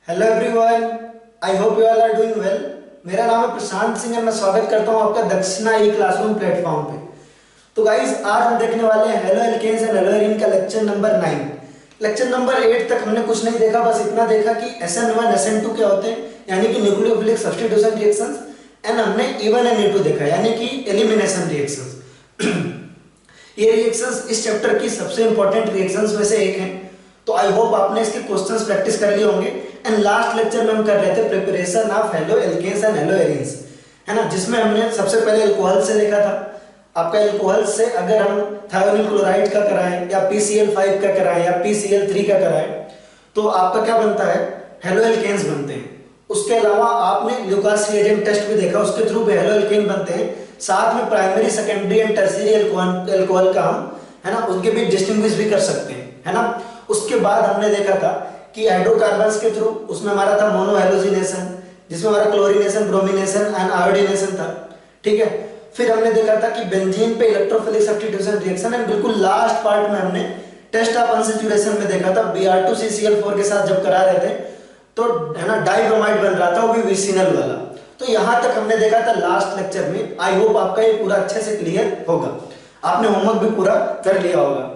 Hello everyone, I hope you all are doing well. मेरा नाम है प्रशांत सिंह और मैं स्वागत करता हूं आपका दक्षिणा ई क्लासरूम प्लेटफॉर्म पे। तो गाइस, आज हम देखने वाले हैं haloalkanes and haloarene का लेक्चर नंबर 9। लेक्चर नंबर 8 तक हमने कुछ नहीं देखा, बस इतना देखा कि SN1 SN2 क्या होते हैं, यानी कि न्यूक्लियोफिलिक सब्स्टिट्यूशन रिएक्शंस, एंड हमने E1 and E2 देखा, यानी कि एलिमिनेशन रिएक्शंस। ये रिएक्शंस इस चैप्टर की सबसे इंपॉर्टेंट रिएक्शंस में से एक है। तो आई होप आपने इसके क्वेश्चंस प्रैक्टिस कर लिए होंगे। एंड लास्ट लेक्चर में हम कर रहे थे preparation of haloalkanes and haloarenes, है ना, जिसमें हमने सबसे पहले अल्कोहल से देखा था। आपका अल्कोहल से अगर हम थायोनिल क्लोराइड का कराएं या PCl5 का कराएं या PCl3 का कराएं तो आपका क्या बनता है, हेलो एल्केन्स बनते हैं। उसके अलावा आपने ल्यूकास रिएजेंट टेस्ट भी देखा, उसके थ्रू भी हेलो एल्केन बनते हैं। साथ में primary, secondary and tertiary alcohol का हम, है ना, उनके बीच डिस्टिंग्विश भी कर सकते हैं, है ना। उसके बाद हमने देखा था कि हाइड्रोकार्बन्स के थ्रू उसमें हमारा था मोनो हैलोजिनेशन, जिसमें हमारा क्लोरीनेशन, ब्रोमिनेशन एंड आयोडीनेशन था, ठीक है। फिर हमने देखा था कि बेंजीन पे इलेक्ट्रोफिलिक सब्स्टिट्यूशन रिएक्शन, एंड बिल्कुल लास्ट पार्ट में हमने टेस्ट ऑफ अनसैचुरेशन में देखा था Br2CCl4 के साथ जब करा रहे थे तो, है ना, डाइब्रोमाइड बन रहा था, वो भी विसिनल वाला। तो यहां तक हमने देखा था लास्ट लेक्चर में। आई होप आपका ये पूरा अच्छे से क्लियर होगा, आपने होमवर्क भी पूरा कर लिया होगा।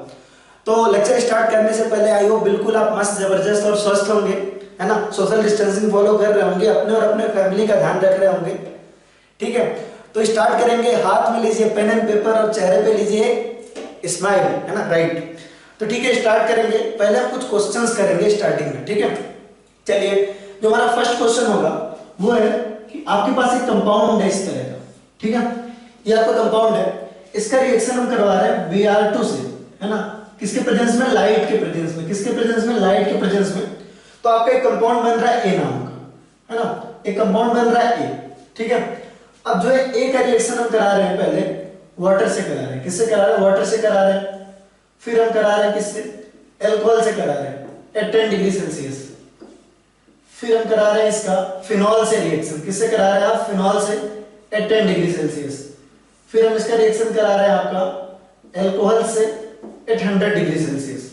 तो लेक्चर स्टार्ट करने से पहले आई होप बिल्कुल आप मस्त, जबरदस्त और स्वस्थ होंगे, है ना। सोशल डिस्टेंसिंग फॉलो कर रहे होंगे, अपने और अपने फैमिली का ध्यान रख रहे होंगे, ठीक है। तो स्टार्ट करेंगे। हाथ में लीजिए पेन एंड पेपर और चेहरे पे लीजिए स्माइल, है ना, राइट। तो ठीक है, स्टार्ट करेंगे। पहले हम कुछ क्वेश्चंस करेंगे स्टार्टिंग में, ठीक है। चलिए, जो हमारा फर्स्ट क्वेश्चन होगा वो है कि आपके पास एक कंपाउंड है इस तरह का, ठीक है। ये आपका कंपाउंड है, इसका रिएक्शन हम करवा रहे हैं Br2 से, है ना। किसके प्रेजेंस में? लाइट के प्रेजेंस में। किसके प्रेजेंस में? लाइट के प्रेजेंस में। तो आपका एक कंपाउंड बन रहा है A नाम का, है ना, एक कंपाउंड बन रहा है A, ठीक है। अब जो है A का रिएक्शन हम करा रहे हैं, पहले वाटर से करा रहे हैं। किससे करा रहे हैं? वाटर से करा रहे हैं। फिर हम करा रहे हैं किससे? अल्कोहल से करा रहे हैं एट 10 डिग्री सेल्सियस। फिर हम करा रहे हैं इसका फिनॉल से रिएक्शन। किससे करा रहे हैं आप? फिनॉल से एट 10 डिग्री सेल्सियस। फिर हम इसका रिएक्शन करा रहे हैं आपका अल्कोहल से एट 100 डिग्री सेल्सियस।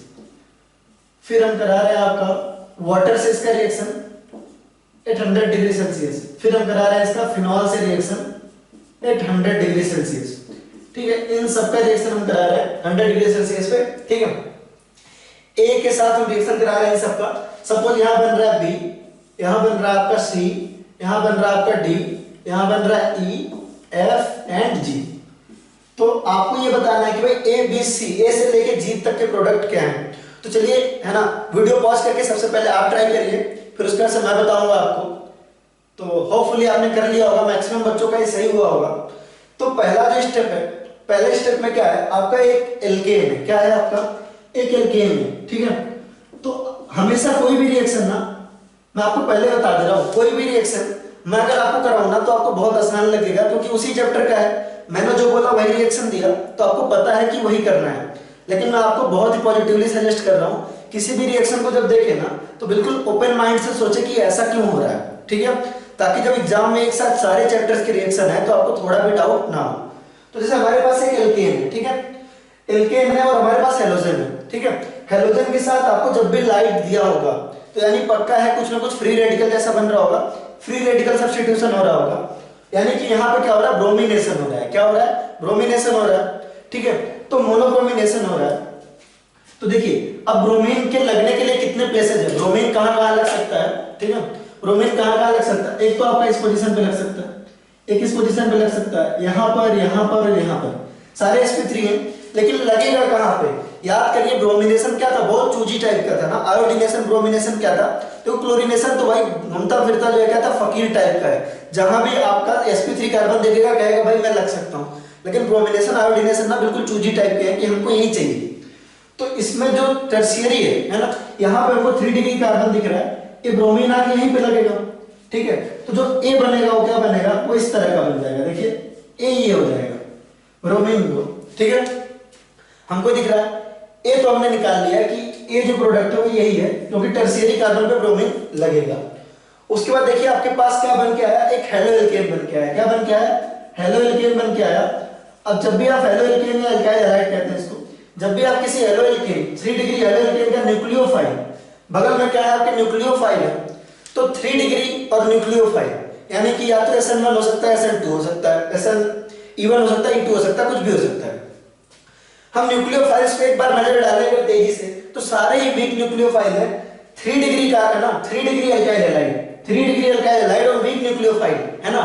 फिर हम करा रहे हैं आपका वाटर से इसका रिएक्शन एट 100 डिग्री सेल्सियस। फिर हम करा रहे हैं इसका फिनॉल से रिएक्शन एट 100 डिग्री सेल्सियस, ठीक है। इन सबका रिएक्शन हम करा रहे हैं 100 डिग्री सेल्सियस पे, ठीक है। ए के साथ हम रिएक्शन करा रहे हैं सबका। सपोज यहां बन रहा है B, यहां बन रहा है आपका C, यहां बन रहा है आपका D, यहां बन रहा है E, F एंड G। तो आपको ये बताना है कि भाई A B C, A से लेके G तक के प्रोडक्ट क्या हैं। तो चलिए, है ना, वीडियो पॉज करके सबसे पहले आप ट्राई करिए, फिर उसके बाद से मैं बताऊंगा आपको। तो होपफुली आपने कर लिया होगा, मैक्सिमम बच्चों का ये सही हुआ होगा। तो पहला जो स्टेप है, पहले स्टेप में क्या है आपका? एक एल्केन है। क्या है आपका? एक एल्केन है, ठीक है। तो हमेशा कोई भी रिएक्शन ना, मैं आपको पहले बता दे रहा हूं, कोई भी रिएक्शन मैं अगर आपको कराऊं ना तो आपको बहुत आसान लगेगा, क्योंकि उसी चैप्टर का है। मैंने जो बोला वही रिएक्शन दिया, तो आपको पता है कि वही करना है। लेकिन मैं आपको बहुत ही पॉजिटिवली सजेस्ट कर रहा हूं, किसी भी रिएक्शन को जब देखे ना तो बिल्कुल ओपन माइंड से सोचे कि ऐसा क्यों हो रहा है, ठीक है, ताकि जब एग्जाम में एक साथ सारे चैप्टर्स के रिएक्शन है तो आपको थोड़ा भी डाउट ना हो। तो जैसे हमारे पास एक एल्केन है, ठीक है, एल्केन है, और हमारे पास हेलोजन है, ठीक है। हेलोजन के साथ आपको जब भी लाइट दिया होगा तो यानी पक्का है कुछ ना कुछ फ्री रेडिकल जैसा बन रहा होगा, फ्री रेडिकल सब्स्टिट्यूशन हो रहा होगा, यानी कि यहाँ पे क्या हो रहा है? ब्रोमिनेशन हो रहा है। क्या हो रहा है? ब्रोमिनेशन हो रहा है, ठीक है। तो मोनोब्रोमिनेशन हो रहा है। तो देखिए, अब ब्रोमीन के लगने के लिए कितने प्लेसेस है? ब्रोमीन कहाँ लग सकता है, ठीक है। ब्रोमीन कहाँ लग सकता है? एक तो आपका इस पोजीशन पे लग सकता है, एक इस पोजीशन पे लग सकता है, यहाँ पर, यहाँ पर और यहाँ पर, सारे sp3 हैं। लेकिन लगेगा कहाँ पे? याद करिए, ब्रोमिनेशन क्या था? बहुत चूजी टाइप का था ना। आयोडीनेशन, ब्रोमिनेशन क्या था? तो क्लोरीनेशन तो भाई घूमता फिरता जो है क्या था? फकीर टाइप का है। जहां भी आपका sp3 कार्बन देखेगा कहेगा भाई मैं लग सकता हूं। लेकिन ब्रोमिनेशन, आयोडीनेशन ना बिल्कुल चूजी टाइप के हैं कि हमको यही चाहिए। तो इसमें जो टर्शियरी है ना, यहाँ पे हमको 3 डिग्री कार्बन दिख रहा है, ये ब्रोमीन आके यहीं पे लगेगा, ठीक है। तो जो A बनेगा वो क्या बनेगा? वो इस तरह का बन जाएगा। देखिए, A ये हो जाएगा ब्रोमीन को, ठीक है। हमको दिख रहा है A, तो हमने निकाल लिया कि A जो प्रोडक्ट है वो यही है, क्योंकि टर्शियरी कार्बन पे ब्रोमीन लगेगा। उसके बाद देखिए आपके पास क्या बन के आया? एक हेलो एल्केन बन के आया। क्या बन के आया? हेलो एल्केन बन के आया। अब जब भी आप हेलो एल्केन या अल्काइल हैलाइड कहते हैं इसको, जब भी आप किसी halo alkane 3 degree halo alkane का न्यूक्लियोफाइल, बगल में क्या है आपके? न्यूक्लियोफाइल है, तो 3 डिग्री और न्यूक्लियोफाइल, यानी कि या तो SN1 हो सकता है, SN2 हो सकता है, SN1 हो सकता है, E2 हो सकता है, कुछ भी हो सकता है। हम न्यूक्लियोफाइल्स पे एक बार नजर डालेंगे तेजी से, तो सारे ही वीक न्यूक्लियोफाइल है। 3 डिग्री का है ना, 3 degree alkyl halide, 3 degree alkyl halide और वीक न्यूक्लियोफाइल है ना,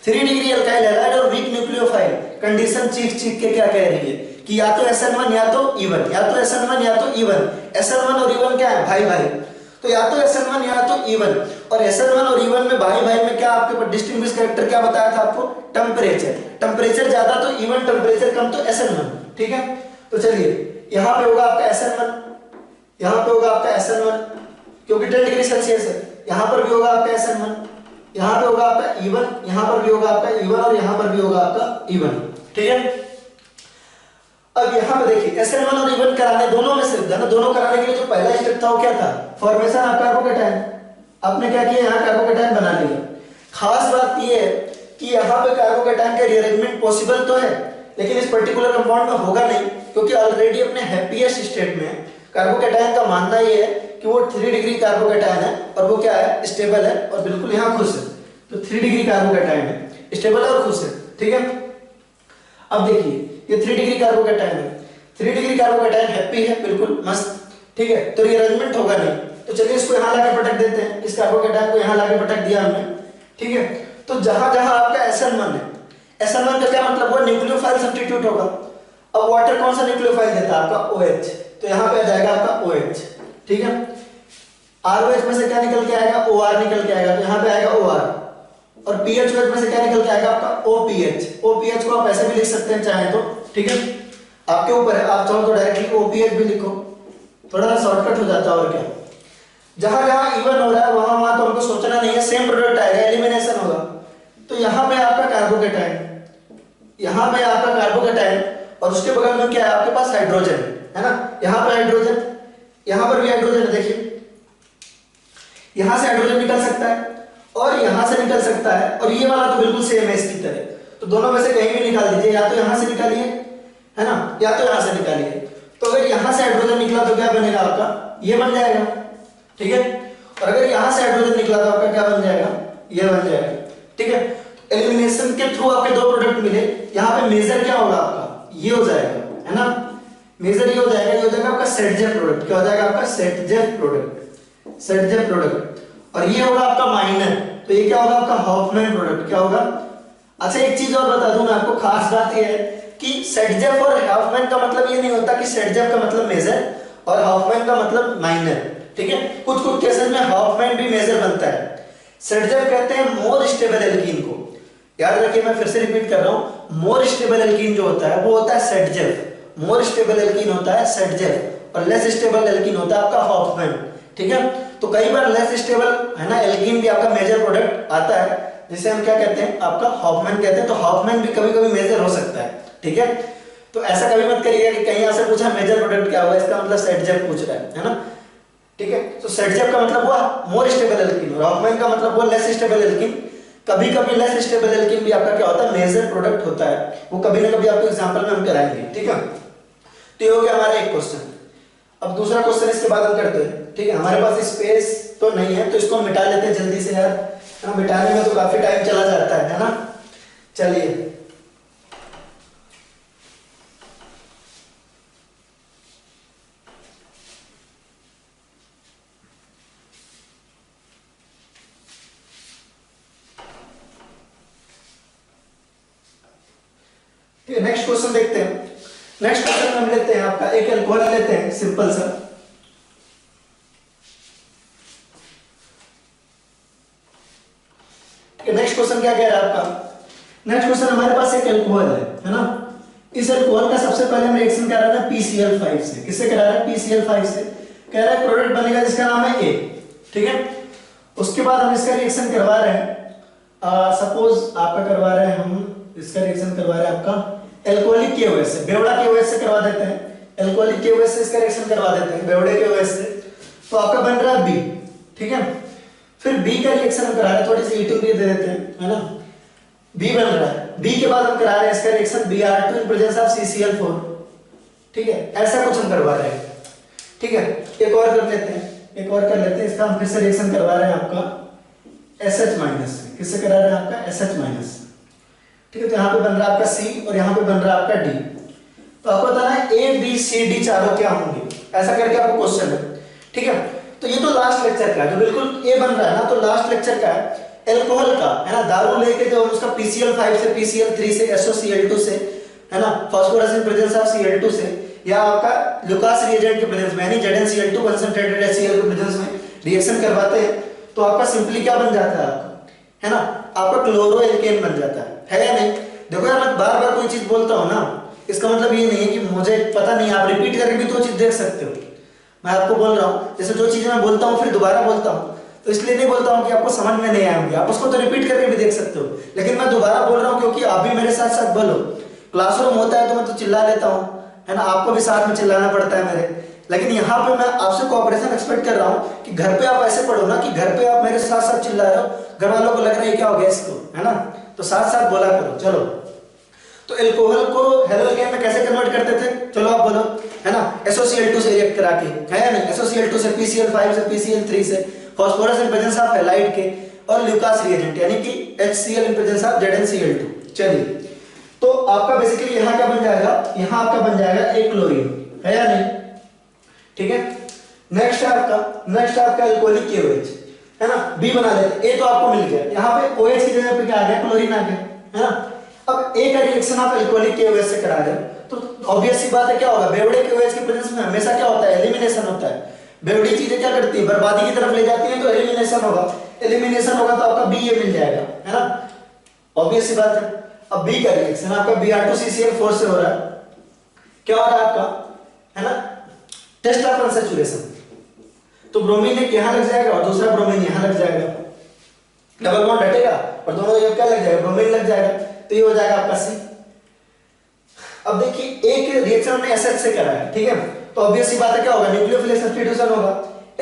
3 डिग्री अल्काइल हैलाइड और वीक न्यूक्लियोफाइल। कंडीशन चीख के क्या कह रही है कि या तो SN1 या तो E1, या तो SN1 या तो E1। SN1 और E1 क्या है, भाई भाई, तो या तो SN1 या तो E1। और SN1 और E1 में भाई भाई में क्या आपके पास डिस्टिंग्विश कैरेक्टर क्या बताया था आपको, टेम्परेचर, टेम्परेचर ज्यादा तो E1, टेम्परेचर कम तो SN1, ठीक है। तो चलिए यहां पे होगा आपका SN1, यहां पे होगा आपका SN1 क्योंकि 10 डिग्री सेल्सियस है, यहां पर भी होगा आपका SN1, यहां पे होगा आपका E1, यहां पर भी होगा आपका E1 और यहां पर भी होगा आपका E1, ठीक है। अब यहां पे देखिए SN1 और E1 कराने दोनों में से ना, दोनों कराने के लिए जो पहला स्टेप था वो क्या था, फॉर्मेशन ऑफ कार्बोकैटायन। आपने क्या किया, यहां कार्बोकैटायन बना लिया। खास बात ये है कि यहां पे कार्बोकैटायन का रीअरेंजमेंट पॉसिबल तो है, लेकिन इस पर्टिकुलर कंपाउंड में होगा नहीं, क्योंकि ऑलरेडी अपने हैप्पीएस्ट स्टेट में कार्बोकैटायन का मानना ये है कि वो 3 डिग्री कार्बोकैटायन है और वो क्या है, स्टेबल है और बिल्कुल यहां खुश है। तो 3 डिग्री कार्बोकैटायन है, स्टेबल है और खुश है, ठीक है। अब देखिए ये 3 डिग्री कार्बोकैटायन है, 3 डिग्री कार्बोकैटायन हैप्पी है, बिल्कुल मस्त, ठीक है। तो रीअरेंजमेंट होगा नहीं, तो चलिए इसको यहां लाके पटक देते हैं, इस कार्बोकैटायन को यहां लाके पटक दिया हमने, ठीक है। तो जहां जहां आपका SN1 है, SN1 का क्या मतलब, वो न्यूक्लियोफाइल सब्स्टिट्यूट होगा। अब वाटर कौन सा न्यूक्लियोफाइल देता है, आपका OH, तो यहां पे आ जाएगा आपका OH, ठीक है। ROH में से क्या निकल के आएगा, OR निकल के आएगा, तो यहां पे आएगा OR। और PHOH में से क्या निकल के आएगा आपका OPH। OPH को आप ऐसे भी लिख सकते हैं चाहे तो, ठीक है, आपके ऊपर है, आप चाहो तो डायरेक्टली OPH भी लिखो, थोड़ा सा शॉर्टकट हो जाता है और क्या। जहां जहां इवन हो रहा है वहां वहां तो हमको सोचना नहीं है, सेम प्रोडक्ट आएगा, एलिमिनेशन होगा। तो यहां पे आपका कार्बोकैटायन, यहां पे आपका कार्बोकैटायन और उसके बगल में क्या है आपके पास, हाइड्रोजन है ना, यहां पे हाइड्रोजन, यहां पर भी हाइड्रोजन है, देखिए यहां से हाइड्रोजन निकल सकता है और यहां से निकल सकता है, और ये वाला तो बिल्कुल सेम है इसकी तरह। तो दोनों में से कहीं भी निकाल दीजिए, या तो यहां से निकालिए है ना, या तो यहां से निकालिए। तो अगर यहां से हाइड्रोजन निकला तो क्या बनेगा आपका, ये बन जाएगा, ठीक है। और अगर यहां से हाइड्रोजन निकला तो आपका क्या बन जाएगा, ये बन जाएगा, ठीक है। एलिमिनेशन के थ्रू आपके दो प्रोडक्ट मिले, यहाँ पे मेजर क्या होगा आपका, ये हो जाएगा है ना, मेजर ये हो जाएगा, ये हो जाएगा आपका सेटजेफ प्रोडक्ट, क्या हो जाएगा आपका सेटजेफ प्रोडक्ट, सेटजेफ प्रोडक्ट। और ये होगा आपका माइनर, तो ये क्या होगा आपका हॉफमैन प्रोडक्ट, क्या होगा। अच्छा एक चीज और बता दूं मैं आपको, खास बात ये है कि सेटजेफ और हॉफमैन का मतलब ये नहीं होता कि सेटजेफ का मतलब मेजर और हॉफमैन का मतलब माइनर, ठीक है। कुछ कुछ केसेस में हॉफमैन भी मेजर बनता है। सेटजेफ कहते हैं मोर स्टेबल एल्कीन को, याद रखिए मैं फिर से रिपीट कर रहा हूं, मोर स्टेबल एल्कीन जो होता है वो होता है सेटजेफ, मोर स्टेबल एल्कीन होता है सेटजेफ और लेस स्टेबल एल्कीन होता है आपका हॉफमैन, ठीक है। तो कई बार लेस स्टेबल है ना एल्कीन भी आपका मेजर प्रोडक्ट आता है, जिसे हम क्या कहते हैं आपका हॉफमैन कहते हैं। तो हॉफमैन भी कभी कभी मेजर हो सकता है, ठीक है। तो ऐसा कभी मत करिएगा कि कहीं यहाँ से पूछा मेजर प्रोडक्ट क्या होगा, इसका मतलब सेटजेफ पूछ रहा है ना, ठीक है। तो सेटजेफ का मतलब हुआ मोर स्टेबल एल्कीन और हॉफमैन का मतलब हुआ लेस स्टेबल एल्कीन। कभी कभी लेस स्टेबल एल्कीन भी आपका क्या होता है, मेजर प्रोडक्ट होता है, वो कभी ना कभी आपको एग्जांपल में हम कराएंगे, ठीक है। तो ये हो गया हमारा एक क्वेश्चन। अब दूसरा क्वेश्चन इसके बाद हम करते हैं, ठीक है। हमारे पास स्पेस तो नहीं है तो इसको हम मिटा लेते हैं जल्दी से यार, है ना, मिटाने में तो काफी टाइम चला जाता है ना। चलिए नेक्स्ट क्वेश्चन देखते हैं। नेक्स्ट क्वेश्चन हम लेते हैं आपका एक अल्कोहल लेते हैं सिंपल सा, नेक्स्ट क्वेश्चन क्या कह रहा है आपका, नेक्स्ट क्वेश्चन हमारे पास एक अल्कोहल है ना। इस अल्कोहल का सबसे पहले हम रिएक्शन करा रहे हैं PCl5 से, किससे करा रहे हैं PCl5 से, कह रहा है प्रोडक्ट बनेगा जिसका नाम है A, ठीक है। उसके बाद हम इसका रिएक्शन करवा रहे हैं, सपोज आपका करवा रहे हैं हम इसका रिएक्शन करवा रहे हैं आपका एल्कोहलिक KOH से, बेवड़ा KOH से करवा देते हैं, एल्कोहलिक KOH से इसका रिएक्शन करवा देते हैं बेवड़े KOH से, तो आपका बन रहा है B, ठीक है। फिर B का रिएक्शन हम करा रहे हैं, थोड़ी सी हीटिंग भी दे देते हैं है ना, B बन रहा है। B के बाद हम करा रहे हैं इसका reaction Br2 in presence of CCl4, ठीक है। ऐसा कुछ हम करवा रहे हैं, ठीक है। एक और कर लेते हैं, एक और कर लेते हैं, इसका हम फिर से रिएक्शन करवा रहे हैं आपका SH माइनस से। किससे करा रहे हैं आपका SH माइनस। ठीक है, तो यहाँ पे बन रहा है आपका C और यहाँ पे बन रहा है आपका D। तो आपको बताना है A B C D चारों क्या होंगे, ऐसा करके आपको क्वेश्चन है। ठीक है, तो ये तो लास्ट लेक्चर का है, जो बिल्कुल A बन रहा है ना, तो लास्ट लेक्चर का है एल्कोहल का, है ना। दारू लेके जो हम उसका PCl5 से PCl3 से SOCl2 से, है ना, phosphorus in presence of Cl2 से, या आपका लुकास रिएजेंट के प्रेजेंस में यानी ZnCl2 कंसंट्रेटेड HCl के प्रेजेंस में रिएक्शन करवाते हैं, तो आपका सिंपली क्या बन जाता है आपका, है ना, आपका क्लोरो एल्केन बन जाता है या नहीं। देखो यार, मैं बार बार कोई चीज बोलता हूँ ना, इसका मतलब ये नहीं है कि मुझे पता नहीं, आप रिपीट करके भी तो चीज देख सकते हो। मैं आपको बोल रहा हूँ, जैसे जो चीजें मैं बोलता हूँ फिर दोबारा बोलता हूँ, तो इसलिए नहीं बोलता हूँ कि आपको समझ में नहीं आएंगे, आप उसको तो रिपीट करके भी देख सकते हो, लेकिन मैं दोबारा बोल रहा हूँ क्योंकि आप भी मेरे साथ साथ बोलो। क्लासरूम होता है तो मैं तो चिल्ला लेता हूँ, है ना, आपको भी साथ में चिल्लाना पड़ता है मेरे, लेकिन यहाँ पे मैं आपसे कोऑपरेशन एक्सपेक्ट कर रहा हूँ कि घर पे आप ऐसे पढ़ो ना, कि घर पे आप मेरे साथ साथ चिल्ला रहे हो, घर वालों को लग रहा है क्या हो गया इसको, है ना, तो साथ साथ बोला करो। चलो, तो एल्कोहल को हेलो एल्केन में कैसे कन्वर्ट करते थे, चलो आप बोलो, है ना, SOCl2 से रिएक्ट करा के, है ना, SOCl2 से PCl5 से PCl3 से, phosphorus in presence of halide के, और ल्यूकास रिएजेंट यानी कि HCl in presence of ZnCl2। चलिए, तो आपका बेसिकली यहाँ क्या बन जाएगा, यहाँ आपका बन जाएगा एक क्लोरीन, है या नहीं। ठीक है, नेक्स्ट है आपका एल्कोहलिक KOH, है ना, B बना लेते। A तो आपको मिल गया, यहाँ पे OH की जगह पे क्या आ गया, क्लोरीन आ गया, है ना। अब A का रिएक्शन आप एल्कोहलिक KOH से करा रहे हो, तो ऑब्वियस सी बात है क्या होगा, बेवड़े KOH के प्रेजेंस में हमेशा क्या होता है, एलिमिनेशन होता है। बेवड़ी चीजें क्या करती है, बर्बादी की तरफ ले जाती है, तो एलिमिनेशन होगा तो आपका B ये मिल जाएगा, है ना, ऑब्वियस सी बात है। अब B का रिएक्शन आपका Br2CCl4 से हो रहा है, क्या हो रहा है आपका, है ना, टेस्ट ऑफ अनसैचुरेशन। तो ब्रोमीन एक यहां लग जाएगा और दूसरा ब्रोमीन यहां लग जाएगा, डबल बॉन्ड हटेगा और दोनों जगह क्या लग जाएगा, ब्रोमीन लग जाएगा, तो ये हो जाएगा आपका C। अब देखिए एक रिएक्शन हमने SH से करा है, ठीक है, तो ऑब्वियस सी बात है क्या होगा, न्यूक्लियोफिलिक सब्स्टिट्यूशन होगा।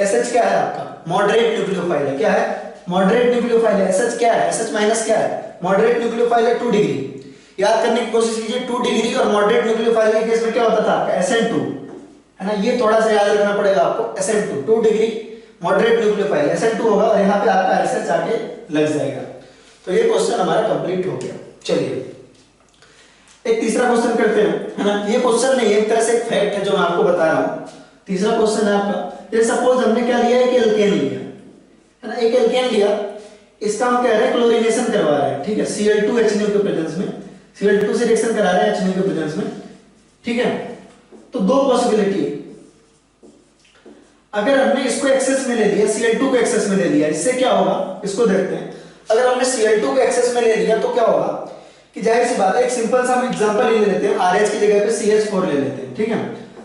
SH क्या है आपका, मॉडरेट न्यूक्लियोफाइल है, क्या है, मॉडरेट न्यूक्लियोफाइल है। SH क्या है, SH माइनस क्या है, मॉडरेट न्यूक्लियोफाइल है 2 डिग्री। याद करने की कोशिश कीजिए, 2 डिग्री और मॉडरेट न्यूक्लियोफाइल के केस में क्या होता था आपका, SN2, है ना, ये थोड़ा सा याद रखना पड़ेगा आपको, SN2 2 degree moderate nucleophile SN2 होगा और यहाँ पे आपका SH आके लग जाएगा। तो ये क्वेश्चन हमारा कंप्लीट हो गया। चलिए एक तीसरा क्वेश्चन करते हैं, है ना, ये क्वेश्चन नहीं है, एक तरह से एक फैक्ट है जो मैं आपको बता रहा हूँ। तीसरा क्वेश्चन है आपका, ये सपोज हमने क्या लिया है कि एल्केन लिया, है ना, एक एल्केन लिया, इसका हम कह रहे हैं क्लोरीनेशन करवा रहे हैं, ठीक है, Cl2HNO के प्रेजेंस में, Cl2 से रिएक्शन करा रहे हैं HNO के प्रेजेंस में, ठीक है। तो दो पॉसिबिलिटी, अगर हमने इसको एक्सेस में ले लिया, Cl2 को एक्सेस में ले लिया, इससे क्या होगा, इसको देखते हैं। अगर हमने Cl2 को एक्सेस में ले लिया तो क्या होगा कि जाहिर सी बात है, एक सिंपल सा हम एग्जांपल ले लेते हैं, RH की जगह पे CH4 ले लेते हैं, ठीक है।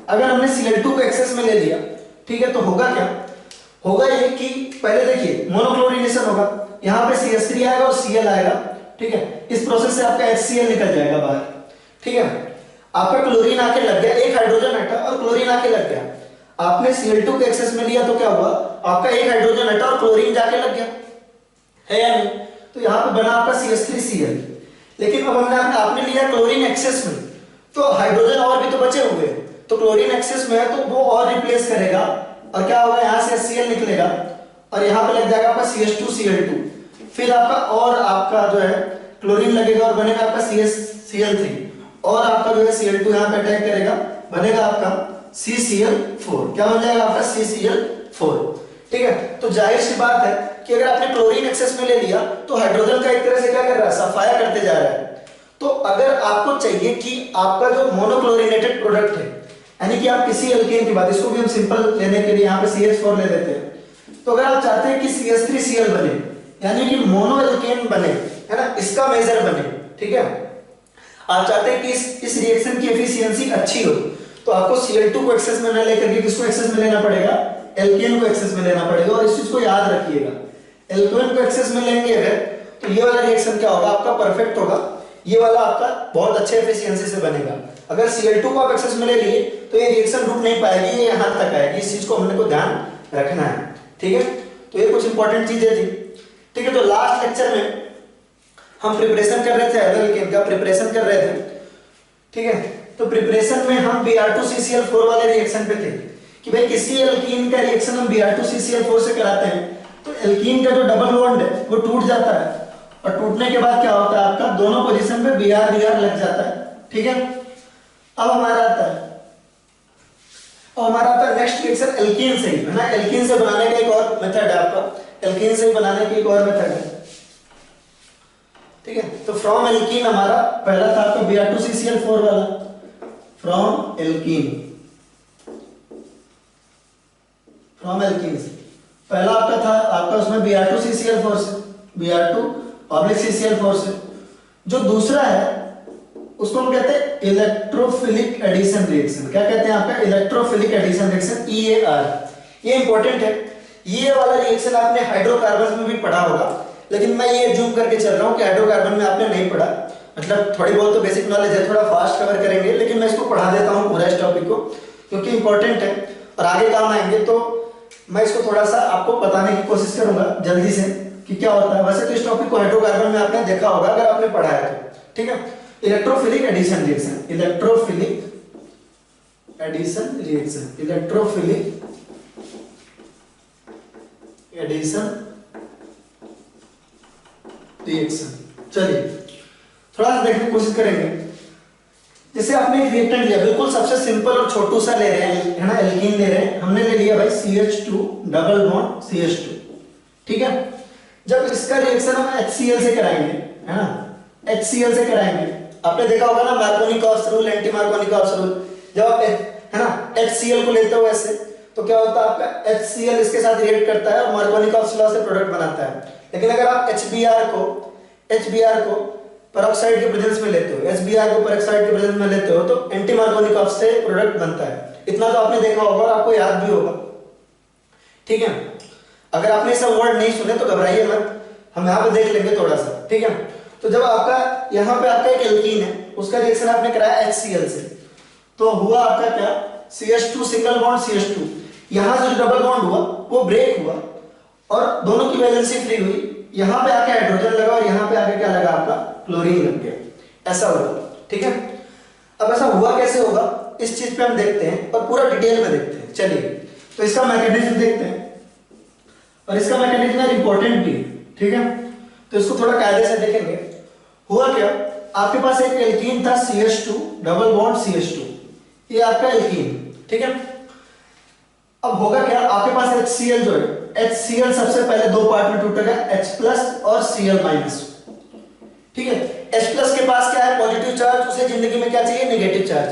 अगर हमने Cl2 को एक्सेस में ले लिया, ठीक है, तो होगा क्या, होगा ये कि पहले देखिए मोनोक्लोरिनेशन होगा, यहाँ पे CH3 आएगा और Cl आएगा, ठीक है, इस प्रोसेस से आपका HCl निकल जाएगा बाहर, ठीक है। आपका क्लोरीन आके लग गया, एक हाइड्रोजन हटा और क्लोरीन आके लग गया। आपने Cl2 को एक्सेस में लिया तो क्या हुआ, आपका एक हाइड्रोजन हटा और क्लोरीन जाके लग गया, है या नहीं। तो यहाँ पे बना आपका CH3Cl। लेकिन अब हमने आपने लिया क्लोरीन एक्सेस में, तो हाइड्रोजन और भी तो बचे हुए, तो क्लोरीन एक्सेस में है तो वो और रिप्लेस करेगा और क्या होगा, यहाँ से HCl निकलेगा और यहाँ पे लग जाएगा आपका CH2Cl2, फिर आपका और आपका जो है क्लोरीन लगेगा और बनेगा आपका CH3 और आपका जो है Cl2 यहाँ पे अटैक करेगा, बनेगा आपका CCl4। क्या बन जाएगा आपका CCl4, ठीक है। तो जाहिर सी बात है कि अगर आपने क्लोरीन एक्सेस में ले लिया तो हाइड्रोजन का एक तरह से क्या कर रहा है, सफाया करते जा रहा है। तो अगर आपको चाहिए कि आपका जो मोनोक्लोरिनेटेड प्रोडक्ट है, यानी कि आप किसी एल्केन की बात, इसको भी हम सिंपल लेने के लिए यहाँ पे CH4 ले लेते हैं, तो अगर आप चाहते हैं कि CH3Cl बने, यानी कि मोनो एल्केन बने, है ना, इसका मेजर बने, ठीक है, आप चाहते हैं कि इस रिएक्शन की एफिशिएंसी अच्छी हो, तो आपको Cl2 को एक्सेस में न लेकर के किसको एक्सेस में लेना पड़ेगा, एल्केन को एक्सेस में लेना पड़ेगा। और इस चीज को याद रखिएगा, एल्केन को एक्सेस में लेंगे अगर, तो ये वाला रिएक्शन क्या होगा आपका, परफेक्ट होगा, ये वाला आपका बहुत अच्छे एफिशिएंसी से बनेगा। अगर Cl2 को आप एक्सेस में ले लिए तो ये रिएक्शन रुक नहीं पाएगी, ये यहां तक आएगी। इस चीज को हमने को ध्यान रखना है, ठीक है। तो ये कुछ इंपॉर्टेंट चीजें थी, ठीक है। तो लास्ट लेक्चर में हम प्रिपरेशन कर रहे थे, एल्केन का प्रिपरेशन कर रहे थे, ठीक है। तो प्रिपरेशन में हम Br2CCl4 वाले रिएक्शन पे थे कि भाई किसी एल्कीन का रिएक्शन हम Br2CCl4 से कराते हैं तो एल्कीन का जो डबल बॉन्ड है वो टूट जाता है, और टूटने के बाद क्या होता है आपका दोनों पोजीशन पे Br Br लग जाता है। ठीक है, अब हमारा आता है नेक्स्ट रिएक्शन एल्कीन से ही, है ना। एल्कीन से बनाने का एक और मेथड है आपका, एल्कीन से बनाने की एक और मेथड है। ठीक है, तो फ्रॉम एल्कीन हमारा पहला था आपका Br2CCl4 वाला, फ्रॉम एल्कीन से पहला आपका था आपका उसमें Br2CCl4 से, Br2CCl4 से। जो दूसरा है उसको हम कहते हैं इलेक्ट्रोफिलिक एडिशन रिएक्शन। क्या कहते हैं आपका? Electrophilic addition reaction, EAR। ये इंपॉर्टेंट है। ये वाला रिएक्शन आपने हाइड्रोकार्बन में भी पढ़ा होगा, लेकिन मैं ये जूम करके चल रहा हूँ कि हाइड्रोकार्बन में आपने नहीं पढ़ा। मतलब थोड़ी बहुत तो बेसिक नॉलेज है, थोड़ा फास्ट कवर करेंगे, लेकिन मैं इसको पढ़ा देता हूँ पूरा इस टॉपिक को, क्योंकि इंपॉर्टेंट है और आगे काम आएंगे। तो मैं इसको थोड़ा सा आपको बताने की कोशिश करूंगा जल्दी से कि क्या होता है। वैसे तो इस टॉपिक को हाइड्रोकार्बन में आपने देखा होगा अगर आपने पढ़ा है तो। ठीक है, इलेक्ट्रोफिलिक एडिशन रिएक्शन, चलिए थोड़ा सा देखने की कोशिश करेंगे। जैसे आपने एक रिएक्टेंट लिया, बिल्कुल सबसे सिंपल और छोटू सा ले रहे हैं, है ना, एल्कीन ले रहे हैं। हमने ले लिया भाई CH2 डबल बॉन्ड CH2। ठीक है, जब इसका रिएक्शन हम HCl से कराएंगे, है ना, HCl से कराएंगे, आपने देखा होगा ना Markovnikov rule, anti Markovnikov rule. जब आप है ना HCl को लेते हो ऐसे, तो क्या होता है आपका HCl इसके साथ रिएक्ट करता है और मार्कोनिकॉफ लॉ से प्रोडक्ट बनाता है। लेकिन अगर आप HBr को पेरोक्साइड के प्रेजेंस में लेते हो, HBr को पेरोक्साइड के प्रेजेंस में लेते हो, तो एंटी मार्कोनिकॉफ से प्रोडक्ट बनता है। इतना तो आपने देखा होगा और आपको याद भी होगा। ठीक है, अगर आपने सब वर्ड नहीं सुने तो घबराइए मत, हम यहाँ पे देख लेंगे थोड़ा सा। ठीक है, तो जब आपका यहाँ पे आपका एक एल्कीन है, उसका रिएक्शन आपने कराया HCl से, तो हुआ आपका क्या, CH2 सिंगल बॉन्ड CH2। यहाँ जो डबल बॉन्ड हुआ वो ब्रेक हुआ और दोनों की वैलेंसी फ्री हुई। यहाँ पे आके हाइड्रोजन लगा और यहाँ पे आके क्या लगा आपका, क्लोरीन लग गया। ऐसा हुआ। ठीक है, अब ऐसा हुआ कैसे होगा इस चीज पे हम देखते हैं और पूरा डिटेल में देखते हैं। चलिए, तो इसका मैकेनिज्म देखते हैं, और इसका मैकेनिज्म इंपॉर्टेंट भी है। ठीक है, तो इसको थोड़ा कायदे से देखेंगे। हुआ क्या, आपके पास एक एल्कीन था CH2 डबल बॉन्ड CH2, ये आपका एल्कीन। ठीक है, अब होगा क्या, आपके पास HCl जो है, HCl सबसे पहले दो पार्ट में टूटेगा, H+ और Cl-। ठीक है, H+ के पास क्या है, पॉजिटिव चार्ज, उसे जिंदगी में क्या चाहिए, नेगेटिव चार्ज।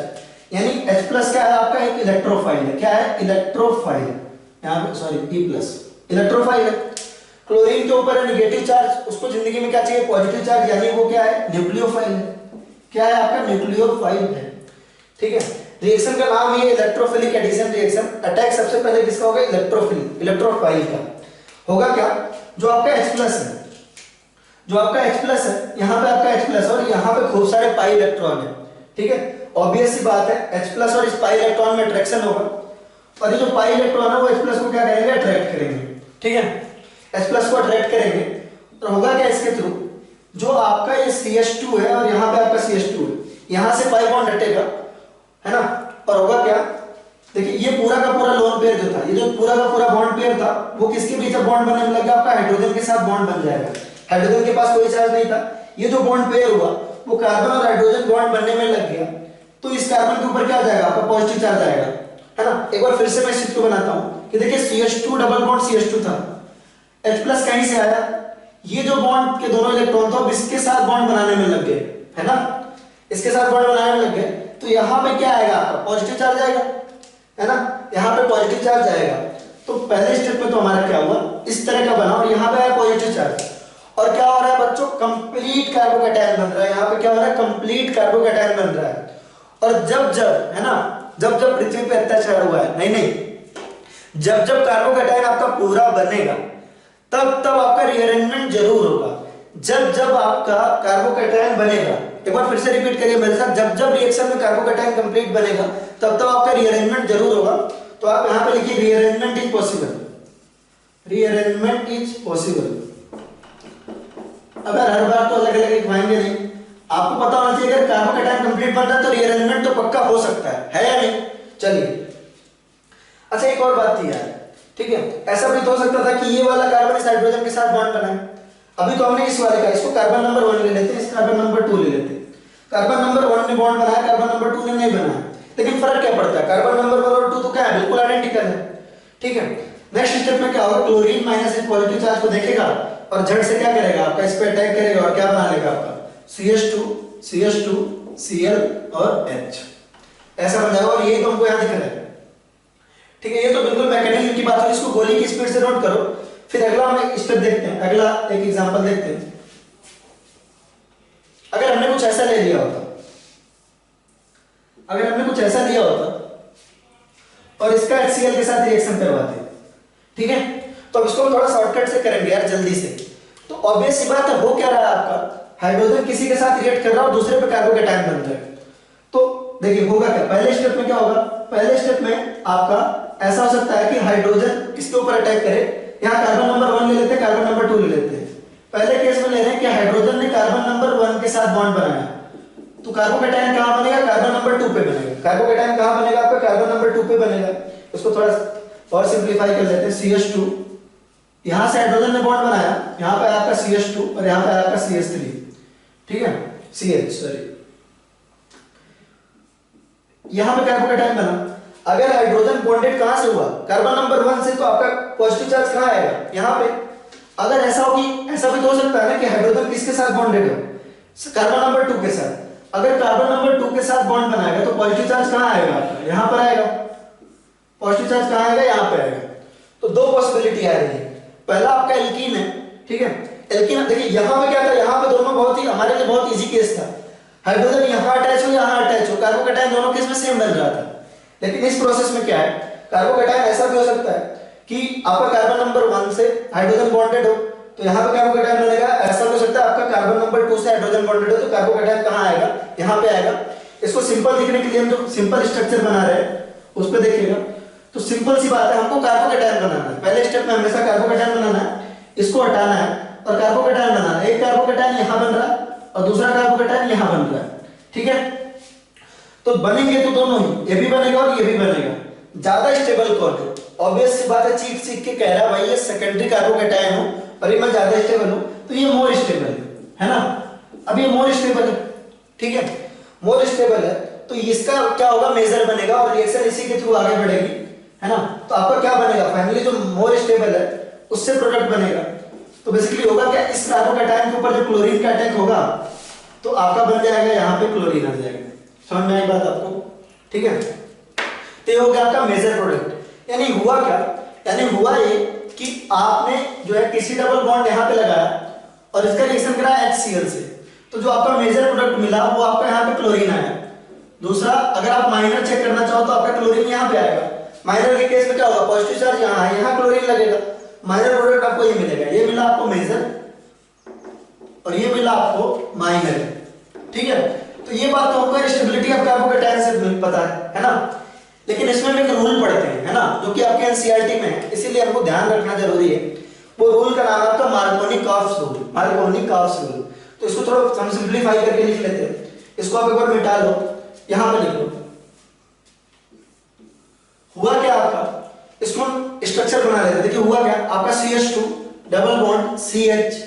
यानी H+ क्या है आपका, एक इलेक्ट्रोफाइल है। क्या है, इलेक्ट्रोफाइल। यहाँ पे सॉरी E+, इलेक्ट्रोफाइल है। क्लोरीन के ऊपर है नेगेटिव चार्ज, उसको जिंदगी में क्या चाहिए, पॉजिटिव चार्ज, यानी वो क्या है, न्यूक्लियोफाइल है। क्या है आपका, न्यूक्लियोफाइल है। ठीक है, रिएक्शन का नाम ये इलेक्ट्रोफिलिक एडिशन रिएक्शन। अटैक सबसे पहले किसका होगा, इलेक्ट्रोफाइल का। होगा क्या, जो आपका H+ है, यहाँ पे आपका H+ और यहाँ पे खूब सारे पाई इलेक्ट्रॉन है। ठीक है, ऑब्वियस सी बात है, H+ और इस पाई इलेक्ट्रॉन में अट्रैक्शन होगा, और ये जो पाई इलेक्ट्रॉन है वो H+ को क्या करेंगे, अट्रैक्ट करेंगे। ठीक है, H+ को अट्रैक्ट करेंगे, तो होगा क्या इसके थ्रू, जो आपका ये CH2 है और यहाँ पे आपका CH2 है, यहाँ से पाई बॉन्ड हटेगा, है ना, और होगा क्या, देखिए ये पूरा का पूरा लोन पेयर जो था, ये जो पूरा का पूरा बॉन्ड पेयर था, वो किसके बीच में बॉन्ड बनने लगा, आपका हाइड्रोजन के साथ बॉन्ड बन जाएगा। हाइड्रोजन के पास कोई चार्ज नहीं था, ये जो बॉन्ड पेयर हुआ वो कार्बन और हाइड्रोजन बॉन्ड बनने में लग गया, तो इस कार्बन के ऊपर क्या आ जाएगा, आपका पॉजिटिव चार्ज आएगा, है ना। एक बार फिर से मैं इस चीज को बनाता हूँ कि देखिए CH2 डबल बॉन्ड CH2 था, H+ कहीं से आया, ये जो बॉन्ड के दोनों इलेक्ट्रॉन थे इसके साथ बॉन्ड बनाने में लग गए, है ना, इसके साथ बॉन्ड बनाने में लग गए, तो यहाँ पे क्या आएगा, आपका पॉजिटिव चार्ज आएगा, है ना, यहाँ पे पॉजिटिव चार्ज आएगा। तो पहले स्टेप में तो हमारा क्या हुआ, इस तरह का बना और यहाँ पे आया पॉजिटिव चार्ज, और क्या हो रहा है बच्चों, कंप्लीट कार्बोकैटायन बन रहा है। यहाँ पे क्या हो रहा है, कंप्लीट कार्बोकैटायन बन रहा है। और जब है ना, जब पृथ्वी पे अत्याचार हुआ है, नहीं, जब कार्बोकैटायन आपका पूरा बनेगा, तब आपका रीअरेंजमेंट जरूर होगा। जब आपका कार्बोकैटायन बनेगा, एक बार फिर से रिपीट करिए मेरे साथ, जब रिएक्शन में कार्बोकैटायन कंप्लीट बनेगा, तब आपका रीअरेंजमेंट जरूर होगा। तो आप यहाँ पे लिखिए rearrangement is possible, rearrangement is possible. अगर हर बार तो अलग अलग लिखवाएंगे नहीं, आपको पता होना चाहिए अगर कार्बोकैटायन कंप्लीट बन रहा है तो रीअरेंजमेंट तो पक्का हो सकता है या नहीं। चलिए, अच्छा एक और बात थी यार, ठीक है, ऐसा भी तो हो सकता था कि ये वाला कार्बन इस हाइड्रोजन के साथ बॉन्ड बनाए। अभी तो हमने इस वाले का, इसको कार्बन नंबर 1 ले लेते हैं, इस कार्बन नंबर 2 ले लेते हैं। कार्बन नंबर 1 ने बॉन्ड बनाया, कार्बन नंबर 2 ने नहीं बनाया, लेकिन फर्क क्या पड़ता है, कार्बन नंबर 1 और 2 तो क्या है, बिल्कुल आइडेंटिकल है। ठीक है, नेक्स्ट स्टेप में क्या होगा, क्लोरीन माइनस इस पॉजिटिव चार्ज को देखेगा और झट से क्या करेगा, आपका इस पे अटैक करेगा और क्या बना लेगा आपका CH2 CH2 Cl और H, ऐसा बन जाएगा। और यही तो हमको यहां दिख रहा है। ठीक है, ये तो बिल्कुल मैकेनिज्म की बात है, इसको गोली की स्पीड से नोट करो। फिर अगला हम एक स्टेप देखते हैं, अगला एक एग्जांपल देखते हैं। अगर हमने कुछ ऐसा ले लिया होता, अगर हमने कुछ ऐसा लिया होता और इसका HCl के साथ रिएक्शन करवाते, ठीक है, तो अब इसको हम थोड़ा शॉर्टकट से करेंगे यार, जल्दी से। तो ऑब्वियस सी बात है, हो क्या रहा है, आपका हाइड्रोजन किसी के साथ रिएक्ट कर रहा है और दूसरे पे कार्बोकैटायन बन रहा है। तो देखिए होगा क्या, पहले स्टेप में क्या होगा, पहले स्टेप में आपका ऐसा हो सकता है कि हाइड्रोजन किसके ऊपर अटैक करे, यहाँ कार्बन नंबर 1 ले लेते हैं, कार्बन नंबर 2 ले लेते हैं। पहले केस में ले रहे हैं कि हाइड्रोजन ने कार्बन नंबर 1 के साथ बॉन्ड बनाया, तो कार्बोकैटायन कहां बनेगा, कार्बन नंबर 2 पे बनेगा। कार्बोकैटायन कहां बनेगा, आपका कार्बन नंबर 2 पे बनेगा। इसको थोड़ा और सिंपलीफाई कर लेते हैं, CH2, यहां से हाइड्रोजन ने बॉन्ड बनाया, यहां पे आपका CH2 और यहां पे आपका CH3, ठीक है, CH, सॉरी, यहां पे कार्बोकैटायन बना। अगर हाइड्रोजन बॉन्डेड कहां से हुआ, कार्बन नंबर 1 से, तो आपका पॉजिटिव चार्ज कहां आएगा, यहां पे। अगर ऐसा होगी, ऐसा भी तो हो सकता है ना कि हाइड्रोजन किसके साथ बॉन्डेड हो, कार्बन नंबर 2 के साथ। अगर कार्बन नंबर 2 के साथ बॉन्ड बनाएगा तो पॉजिटिव चार्ज कहां आएगा, आपका यहां पर आएगा। पॉजिटिव चार्ज कहां आएगा, यहां पे आएगा। तो दो पॉसिबिलिटी आ रही है, पहला आपका एल्कीन है, ठीक है, एल्कीन। देखिए यहां पे क्या था, यहां पे दोनों बहुत ही हमारे लिए बहुत इजी केस था, हाइड्रोजन यहां अटैच हो यहां अटैच हो, कार्बोकैटायन दोनों केस में सेम बन रहा था। लेकिन इस प्रोसेस में क्या है, कार्बोकैटायन ऐसा भी हो सकता है कि आपका कार्बन नंबर 1 से हाइड्रोजन बॉन्डेड हो तो यहां पे कार्बोकैटायन बनेगा। ऐसा भी हो सकता है आपका कार्बन नंबर 2 से हाइड्रोजन बॉन्डेड हो तो कार्बोकैटायन कहां आएगा, यहां पे आएगा। इसको सिंपल दिखने के लिए हम जो सिंपल स्ट्रक्चर बना रहे हैं उस पे देखिएगा, तो सिंपल सी बात है, हमको कार्बोकैटायन बनाना है। पहले स्टेप में हमेशा कार्बोकैटायन बनाना है, इसको हटाना है और कार्बोकैटायन बनाना है। एक कार्बोकैटायन यहां बन रहा है और दूसरा कार्बोकैटायन यहां बन रहा है, ठीक है। तो बनेंगे तो दोनों ही, ये भी बनेगा और ये भी बनेगा। ज्यादा स्टेबल कौन है, ऑब्वियस सी बात है, चीट सीख के कह रहा भाई ये सेकेंडरी कार्बोकैटायन हो और ये मैं ज्यादा स्टेबल हूं तो ये मोर स्टेबल है ना। अब ये मोर स्टेबल है, ठीक है, मोर स्टेबल है, तो इसका क्या होगा, मेजर बनेगा और रिएक्शन इसी के थ्रू आगे बढ़ेगी, है ना। तो आपका क्या बनेगा, फाइनली जो मोर स्टेबल है उससे प्रोडक्ट बनेगा। तो बेसिकली होगा क्या, इस कार्बोकैटायन के ऊपर जो क्लोरीन का अटैक होगा तो आपका बन जाएगा यहाँ पे क्लोरीन आ जाएगा। समझ में आई बात आपको, ठीक है। तो ये हो गया आपका मेजर प्रोडक्ट। यानी हुआ क्या, यानी हुआ ये कि आपने जो है किसी डबल बॉन्ड यहाँ पे लगाया और इसका रिएक्शन करा HCl से, तो जो आपका मेजर प्रोडक्ट मिला वो आपका यहाँ पे क्लोरीन आया। दूसरा, अगर आप माइनर चेक करना चाहो तो आपका क्लोरीन यहाँ पे आएगा। माइनर के केस में क्या होगा, पॉजिटिव चार्ज यहाँ है, यहाँ क्लोरीन लगेगा, माइनर प्रोडक्ट आपको ये मिलेगा। ये मिला आपको मेजर और ये मिला आपको माइनर, ठीक है। तो ये बात तो आपको स्टेबिलिटी ऑफ कार्बोकैटायन से पता है ना। लेकिन इसमें भी एक रूल पढ़ते हैं, है ना, जो कि आपके एनसीईआरटी में है, इसीलिए हमको ध्यान रखना जरूरी है। वो रूल का नाम है आपका मार्कोनी-कॉफ्स रूल, मार्कोनी-कॉफ्स रूल। तो इसको थोड़ा हम सिंपलीफाई करके लिख लेते हैं। इसको आप एक बार मिटा लो, यहां पे लिख लो। हुआ क्या आपका, इसको हम स्ट्रक्चर बना लेते हैं। देखिए हुआ क्या, आपका CH2 double bond CH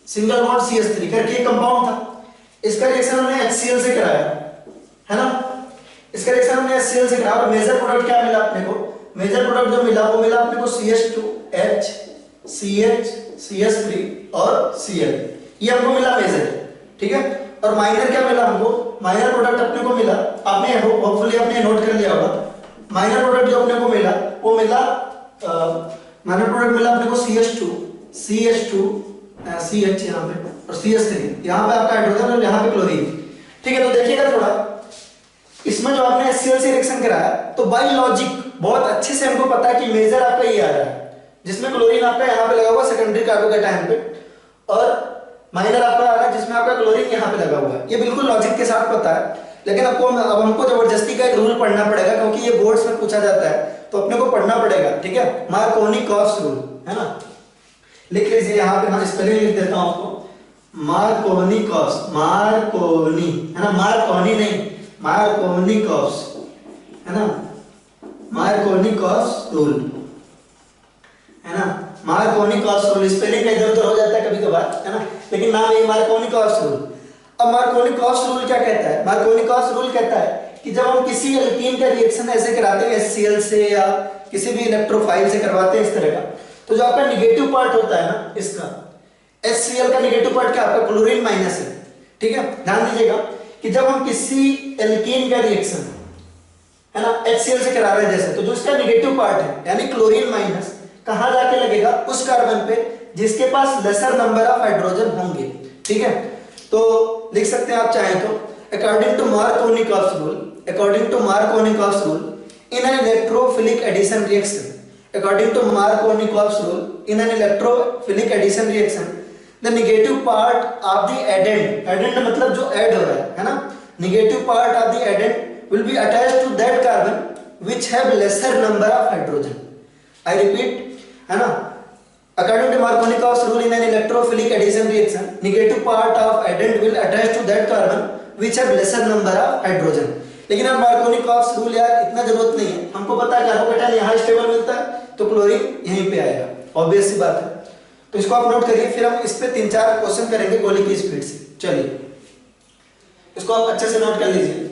single bond CH3 करके एक कंपाउंड था। इसका रिएक्शन हमने HCl से कराया, है ना। इसका रिएक्शन हमने HCl से कराया और मेजर प्रोडक्ट क्या मिला अपने को, मेजर प्रोडक्ट जो मिला वो मिला अपने को CH2H CH CH3 और Cl, ये हमको मिला मेजर, ठीक है। और माइनर क्या मिला हमको, माइनर प्रोडक्ट अपने को मिला, आपने होपफुली आपने नोट कर लिया होगा। माइनर प्रोडक्ट जो अपने को मिला वो मिला, माइनर प्रोडक्ट मिला अपने को CH2 CH यहाँ पे और CH3, यहाँ पे आपका हाइड्रोजन और यहाँ पे क्लोरीन, ठीक है। तो देखिएगा थोड़ा, इसमें जो आपने HCl से रिएक्शन कराया तो बाय लॉजिक बहुत अच्छे से हमको पता है कि मेजर आपका ये आ रहा है, जिसमें क्लोरीन आपका यहाँ पे लगा हुआ सेकेंडरी कार्बोकैटायन पे, और माइनर आपका आ रहा है जिसमें आपका क्लोरीन यहाँ पे लगा हुआ है। ये बिल्कुल लॉजिक के साथ पता है। लेकिन अब हमको जबरदस्ती का एक रूल पढ़ना पड़ेगा, क्योंकि ये बोर्ड्स में पूछा जाता है तो अपने को पढ़ना पड़ेगा, ठीक है। मार्कोनी-कॉफ्स रूल, है ना, लिख लीजिए यहाँ पे, मैं स्पेलिंग लिख देता हूँ आपको, मार्कोनी-कॉफ्स, मार्कोनी, है ना, मार्कोनी नहीं, मार्कोनी-कॉफ्स, है ना, Markovnikov-coughs rule, Markovnikov-cost rule, spelling का इधर उधर हो जाता है कभी कभार, है ना, लेकिन नाम यही मार्कोनी-कॉस्ट रूल। अब मार्कोनी-कॉस्ट रूल क्या कहता है? मार्कोनी-कॉस्ट रूल कहता है कि जब हम किसी एल्कीन का रिएक्शन ऐसे कराते हैं HCl से या किसी भी इलेक्ट्रोफाइल से करवाते हैं इस तरह का, तो जो आपका निगेटिव पार्ट होता है ना इसका, HCl का निगेटिव पार्ट क्या आपका क्लोरीन माइनस है, ठीक है, ध्यान दीजिएगा कि जब हम किसी एल्कीन का रिएक्शन, है ना, HCl से करा रहे हैं जैसे, तो जो इसका निगेटिव पार्ट है यानी क्लोरीन माइनस कहां जाके लगेगा? उस कार्बन पे जिसके पास लेसर नंबर ऑफ हाइड्रोजन होंगे, ठीक है। तो लिख सकते हैं आप चाहें तो, according to Markovnikov rule, according to Markovnikov rule in an electrophilic addition reaction, according to Markovnikov rule in an electrophilic addition reaction, the negative part of the addend मतलब जो ऐड हो रहा है ना, negative part of the addend will be attached to that carbon which have lesser number of hydrogen. I repeat, है ना, according to Markovnikov rule in an electrophilic addition reaction, negative part of addend will attach to that carbon which have lesser number of hydrogen. लेकिन अब Markovnikov-cost rule यार इतना जरूरत नहीं है, हमको पता है कार्बोकेटाइन यहाँ स्टेबल मिलता है तो क्लोरीन यहीं पे आएगा, ऑब्वियस सी बात है। तो इसको आप नोट करिए, फिर हम इस पे 3-4 क्वेश्चन करेंगे गोली की स्पीड से। चलिए इसको आप अच्छे से नोट कर लीजिए,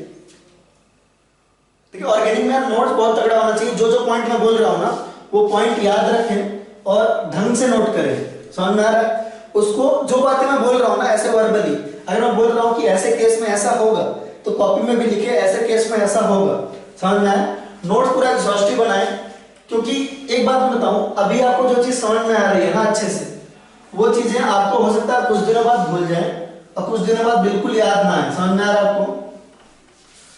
ठीक है। ऑर्गेनिक में आप नोट्स बहुत तगड़ा होना चाहिए, जो जो पॉइंट मैं बोल रहा हूँ ना वो पॉइंट याद रखें और ढंग से नोट करें, समझ में आ रहा है? उसको जो बातें मैं बोल रहा हूँ ना ऐसे वर्बली, अगर मैं बोल रहा हूँ कि ऐसे केस में ऐसा होगा तो कॉपी में भी लिखे ऐसे केस में ऐसा होगा, समझ में आया? नोट्स पूरा एग्जॉस्टिव बनाएं, क्योंकि एक बात मैं बताऊं, अभी आपको जो चीज समझ में आ रही है ना अच्छे से, वो चीजें आपको हो सकता है कुछ दिनों बाद भूल जाए और कुछ दिनों बाद बिल्कुल याद ना आए, समझ में आ रहा है आपको?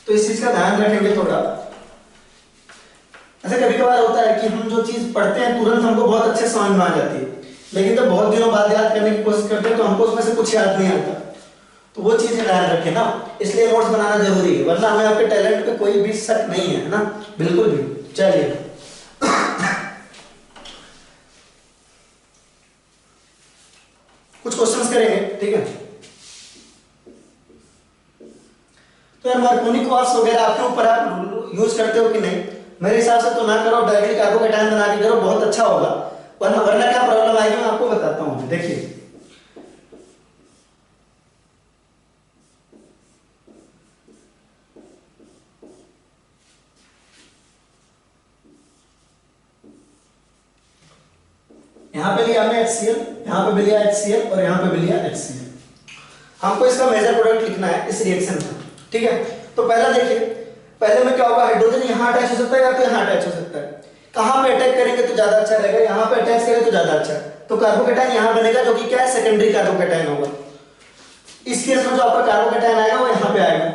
तो इस चीज का ध्यान रखेंगे थोड़ा। ऐसे कभी कभार होता है कि हम जो चीज पढ़ते हैं तुरंत हमको बहुत अच्छे समझ में आ जाती है, लेकिन जब बहुत दिनों बाद याद करने की कोशिश करते हैं तो हमको उसमें से कुछ याद नहीं आता, तो वो चीजें ध्यान रखें ना, इसलिए नोट्स बनाना जरूरी है, वरना हमें आपके टैलेंट पे कोई भी शक नहीं है ना, बिल्कुल भी। चलिए कुछ क्वेश्चंस करेंगे, ठीक है। तो यार मार्कोनी-कॉस्ट वगैरह आपके ऊपर, आप यूज करते हो कि नहीं? मेरे हिसाब से तो ना करो, डायरेक्टली कार्बोकेटाइन बना के करो, बहुत अच्छा होगा, वरना क्या प्रॉब्लम आएगी मैं आपको बताता हूँ। देखिए यहाँ पे लिया हमने HCl, यहाँ पे भी लिया HCl और यहाँ पे भी लिया HCl। हमको इसका मेजर प्रोडक्ट लिखना है इस रिएक्शन का, ठीक है। तो पहला देखिए, पहले में क्या होगा, हाइड्रोजन यहाँ अटैच हो सकता है या तो यहाँ अटैच हो सकता है। कहाँ पे अटैक करेंगे तो ज्यादा अच्छा रहेगा? यहाँ पे अटैच करें तो ज्यादा अच्छा है, तो कार्बोकेटाइन यहाँ बनेगा जो कि क्या है, सेकेंडरी कार्बोकेटाइन होगा। इस केस में जो आपका कार्बोकेटाइन आएगा वो यहाँ पे आएगा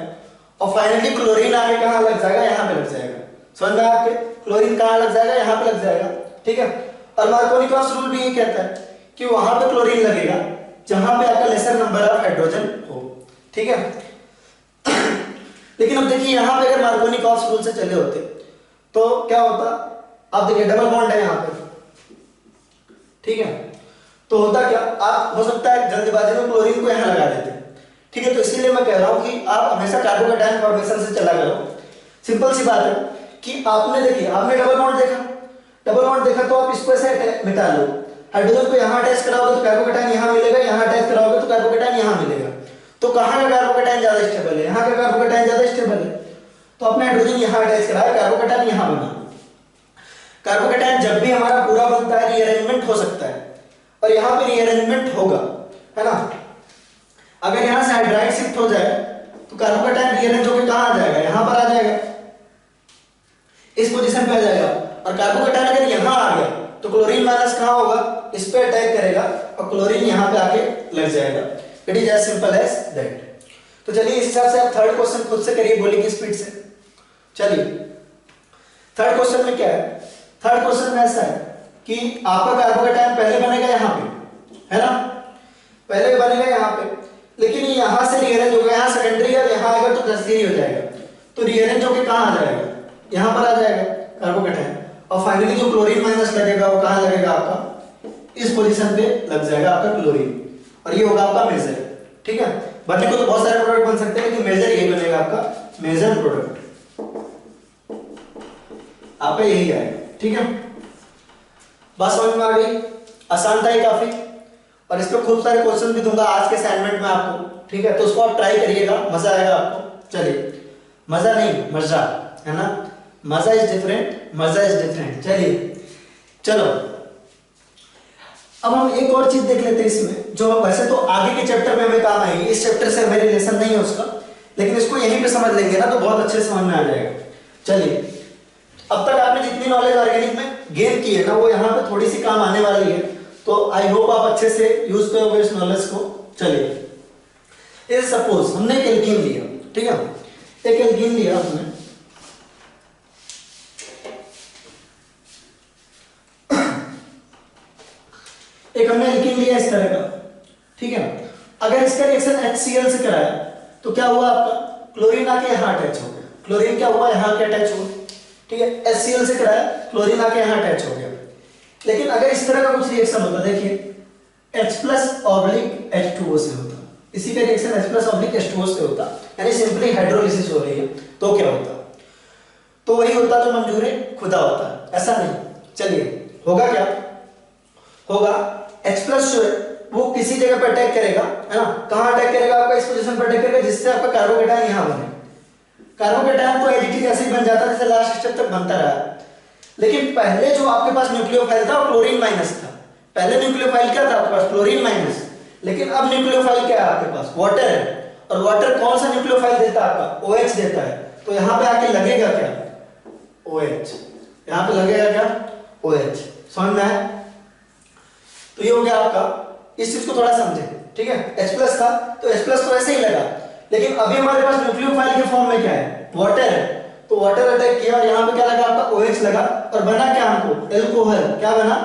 और फाइनली क्लोरीन आगे कहाँ लग जाएगा, यहाँ पे लग जाएगा, समझ में आपके? क्लोरीन कहाँ लग जाएगा, यहाँ पे लग जाएगा, ठीक है। और मार्कोनी-कॉस्ट रूल भी ये कहता है कि वहां पे क्लोरीन लगेगा जहां पे आपका लेसर नंबर ऑफ हाइड्रोजन हो, ठीक है। लेकिन अब देखिए यहाँ पे अगर मार्कोनी-कॉस्ट रूल से चले होते तो क्या होता, आप देखिए डबल बॉन्ड है यहाँ पे, ठीक है, तो होता क्या, आप हो सकता है जल्दबाजी में क्लोरीन को यहाँ लगा देते, ठीक है। तो इसीलिए मैं कह रहा हूँ कि आप हमेशा कार्बोकेटाइन फॉर्मेशन से चला करो। सिंपल सी बात है कि आपने देखिए, आपने डबल बॉन्ड देखा, डबल बॉन्ड देखा तो आप इसको ऐसे मिटा लो, हाइड्रोजन को यहाँ अटैच कराओगे तो कार्बोकेटाइन यहाँ मिलेगा, यहाँ अटैच कराओगे तो कार्बोकेटाइन यहाँ मिलेगा। तो कहाँ का कार्बोकेटाइन ज्यादा स्टेबल है, यहाँ का कार्बोकेटाइन ज्यादा स्टेबल है, तो आपने हाइड्रोजन यहाँ अटैच कराया, कार्बोकेटाइन यहाँ बना। कार्बोकेटाइन जब भी हमारा पूरा बनता है रीअरेंजमेंट हो सकता है और यहाँ पे रीअरेंजमेंट होगा, है ना। अगर यहाँ से हाइड्राइड शिफ्ट हो जाए तो कार्बोकेटाइन रीअरेंज होकर कहाँ आ जाएगा, यहाँ पर आ जाएगा, इस पोजीशन पे आ जाएगा। और कार्बोकेटाइन अगर यहाँ आ गया तो क्लोरीन माइनस कहाँ होगा, इस पे अटैक करेगा और क्लोरीन यहाँ पे आके लग जाएगा। It is as simple as that. तो चलिए इस हिसाब से आप थर्ड क्वेश्चन खुद से करिए गोली की स्पीड से। चलिए थर्ड क्वेश्चन में क्या है, थर्ड क्वेश्चन में ऐसा है कि आपका कार्बोकेटाइन पहले बनेगा यहाँ पे, है ना, पहले बनेगा यहाँ पे, लेकिन ये यहाँ से रीअरेंज होगा, यहाँ सेकेंडरी है, यहाँ आएगा तो टर्शियरी हो जाएगा, तो रीअरेंज होकर कहाँ आ जाएगा, यहाँ पर आ जाएगा कार्बोकेटाइन। और फाइनली जो क्लोरीन माइनस लगेगा वो कहाँ लगेगा, आपका इस पोजीशन पे लग जाएगा आपका क्लोरीन, और ये होगा आपका मेजर, ठीक है। बनने को तो बहुत सारे प्रोडक्ट बन सकते हैं, लेकिन मेजर ये बनेगा आपका मेजर प्रोडक्ट, आपका यही आएगा, ठीक है। बात समझ में आ गई? आसान था ये काफी, और इस पर खूब सारे क्वेश्चन भी दूंगा आज के असाइनमेंट में आपको, ठीक है। तो उसको आप ट्राई करिएगा, मजा आएगा आपको। चलिए, मजा नहीं मजा, है ना, मजा इज डिफरेंट, मजा इज डिफरेंट। चलिए चलो, अब हम एक और चीज देख लेते हैं इसमें, जो वैसे तो आगे के चैप्टर में हमें काम आएगी, इस चैप्टर से हमें रिलेशन नहीं है उसका, लेकिन इसको यहीं पे समझ लेंगे ना तो बहुत अच्छे से समझ में आ जाएगा। चलिए, अब तक आपने जितनी नॉलेज ऑर्गेनिक में गेन की है ना, वो यहाँ पे थोड़ी सी काम आने वाली है, तो आई होप आप अच्छे से यूज करोगे इस नॉलेज को। चलिए, सपोज हमने एक एल्कीन लिया, ठीक है, एक एल्कीन लिया हमने, एक हमने एल्कीन लिया इस तरह का, ठीक है। अगर इसका रिएक्शन HCl से कराया तो क्या हुआ आपका, क्लोरीन आके यहाँ अटैच हो गया, क्लोरीन क्या हुआ यहाँ के अटैच हो, ठीक है। HCl से कराया, क्लोरीन आके यहाँ अटैच हो गया। लेकिन अगर इस तरह का कुछ रिएक्शन होता, देखिए H+H2O से होता, इसी का रिएक्शन H+H2O से होता, यानी सिंपली हाइड्रोलिसिस हो रही है, तो क्या होता, तो वही होता जो मंजूर खुदा होता, ऐसा नहीं। चलिए, होगा क्या, होगा H+ जो है वो किसी जगह पर अटैक करेगा, है ना, कहां अटैक करेगा, आपका इस पोजीशन पर अटैक करेगा, जिससे आपका कार्बोकेटायन यहां बने। कार्बोकेटायन तो एडिटिव ऐसे ही बन जाता जैसे लास्ट स्टेप तक बनता रहा, लेकिन पहले जो आपके पास न्यूक्लियोफाइल था वो क्लोरीन माइनस था। पहले न्यूक्लियोफाइल क्या था आपके पास, क्लोरीन माइनस, लेकिन अब न्यूक्लियोफाइल क्या है आपके पास, वाटर है, और वाटर कौन सा न्यूक्लियोफाइल देता है आपका, OH देता है, तो यहां पे आके लगेगा क्या, OH, यहां पे लगेगा क्या, OH, समझ में आया। तो ये हो गया आपका, इस चीज को थोड़ा समझे, ठीक है। H+ था तो H+ तो ऐसे ही लगा, लेकिन अभी हमारे पास न्यूक्लियोफाइल के फॉर्म में क्या है, वाटर है, तो वाटर अटैक किया और यहाँ पे क्या लगा आपका, OH लगा, और बना क्या हमको, एल्कोहल, क्या बना,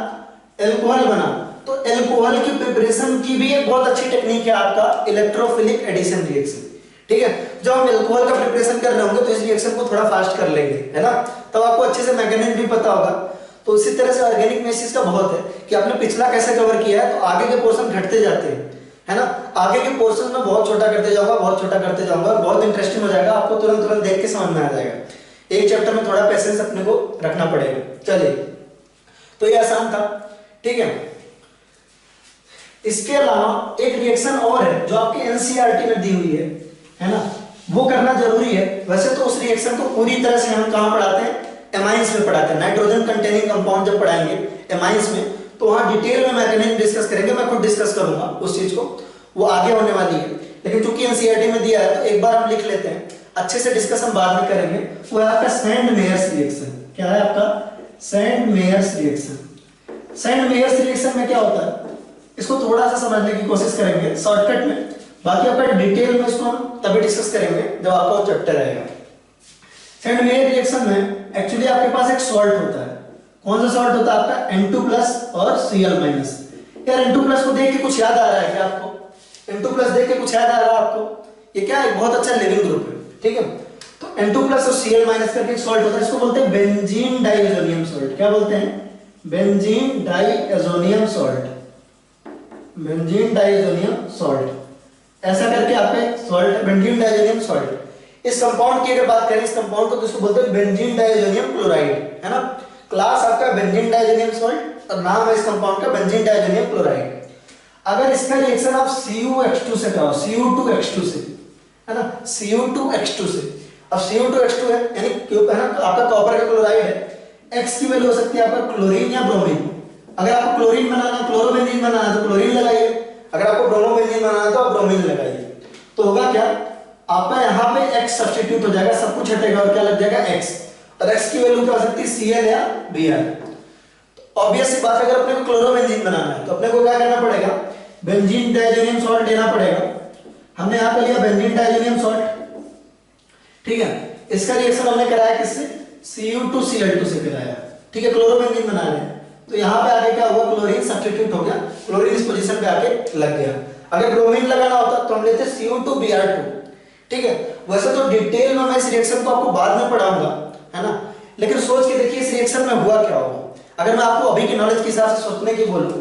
एल्कोहल बना। तो एल्कोहल की प्रिपरेशन की भी एक बहुत अच्छी टेक्निक है आपका इलेक्ट्रोफिलिक एडिशन रिएक्शन, ठीक है। जब हम एल्कोहल का प्रिपरेशन कर रहे होंगे तो इस रिएक्शन को थोड़ा फास्ट कर लेंगे, है ना, तब आपको अच्छे से मैकेनिज्म भी पता होगा। तो इसी तरह से ऑर्गेनिक में इस चीज का बहुत है कि आपने पिछला कैसे कवर किया है, तो आगे के पोर्शन घटते जाते हैं, है ना, आगे के पोर्शन में बहुत छोटा करते जाऊंगा, बहुत छोटा करते जाऊंगा, और बहुत इंटरेस्टिंग हो जाएगा, आपको तुरंत तुरंत देख के समझ में आ जाएगा। एक चैप्टर में थोड़ा पेशेंस अपने को रखना पड़ेगा। चलिए, तो ये आसान था, ठीक है। इसके अलावा एक रिएक्शन और है जो आपके एनसीईआरटी में दी हुई है ना, वो करना जरूरी है। वैसे तो उस रिएक्शन को पूरी तरह से हम कहां पढ़ाते हैं, एमाइंस में पढ़ाते हैं। नाइट्रोजन कंटेनिंग कंपाउंड जब पढ़ाएंगे एमाइंस में, तो वहां डिटेल में मैकेनिज्म डिस्कस करेंगे, मैं खुद डिस्कस करूंगा उस चीज को, वो आगे होने वाली है। लेकिन चूंकि एनसीईआरटी में दिया है तो एक बार हम लिख लेते हैं, अच्छे से डिस्कस हम बाद में करेंगे। वो है आपका सैंड-मेयर्स रिएक्शन। क्या है आपका, सैंड-मेयर्स रिएक्शन। सैंड-मेयर्स रिएक्शन में क्या होता है, इसको थोड़ा सा समझने की कोशिश करेंगे शॉर्टकट में, बाकी आपका डिटेल में इसको हम तभी डिस्कस करेंगे जब आपका चैप्टर आएगा। सैंड-मेयर रिएक्शन में एक्चुअली आपके पास एक सॉल्ट होता है। कौन सा सॉल्ट होता है आपका, N2+ और Cl-। यार N2+ को देख के कुछ याद आ रहा है क्या आपको, N2+ देख के कुछ याद आ रहा है आपको, ये क्या है, बहुत अच्छा लिविंग ग्रुप है, ठीक है। तो N2+ और Cl- करके एक सॉल्ट होता है, इसको बोलते हैं बेंजीन डाइएजोनियम सॉल्ट। क्या बोलते हैं, benzene diazonium salt, benzene diazonium salt, ऐसा करके आपका सॉल्ट है बेंजीन डाइएजोनियम सॉल्ट। इस कंपाउंड की अगर बात करें, इस कंपाउंड को तो इसको बोलते हैं बेंजीन डाइएजोनियम क्लोराइड, है ना। क्लास आपका बेंजीन डाइएजोनियम सॉल्ट और नाम है इस कंपाउंड का बेंजीन डाइएजोनियम क्लोराइड। अगर इसका रिएक्शन आप CuH2 से कराओ, Cu2H2 से, है ना, Cu2H2 से, अब Cu2H2 है यानी है ना, आपका कॉपर का क्लोराइड है, X की वैल्यू हो सकती है आपका क्लोरीन या ब्रोमीन। अगर आपको क्लोरीन बनाना, क्लोरोबेंजीन बनाना तो क्लोरीन लगाइए, अगर आपको ब्रोमोबेंजीन बनाना तो आप ब्रोमीन लगाइए। तो होगा क्या, आपका यहाँ पे X सब्स्टिट्यूट हो जाएगा, सब कुछ हटेगा और क्या लग जाएगा X, और X की वैल्यू क्या हो सकती है, Cl या Br। तो ऑब्वियस सी बात है, अगर अपने को क्लोरोबेंजीन बनाना है तो अपने को क्या करना पड़ेगा, बेंजीन डाइएजोनियम सॉल्ट लेना पड़ेगा। हमने यहाँ पे लिया बेंजीन डाइएजोनियम सॉल्ट, ठीक है। इसका रिएक्शन हमने कराया किससे, Cu2Cl2 से कराया, ठीक है, क्लोरोबेंजीन बना रहे हैं। तो यहाँ पे आगे क्या हुआ, क्लोरीन सब्स्टिट्यूट हो गया, क्लोरीन इस पोजीशन पे आके लग गया। अगर ब्रोमीन लगाना होता तो हम लेते Cu2Br2, ठीक है। वैसे तो डिटेल में मैं इस रिएक्शन को आपको बाद में पढ़ाऊंगा, है ना, लेकिन सोच के देखिए इस रिएक्शन में हुआ क्या होगा। अगर मैं आपको अभी के नॉलेज के हिसाब से सोचने की बोलूं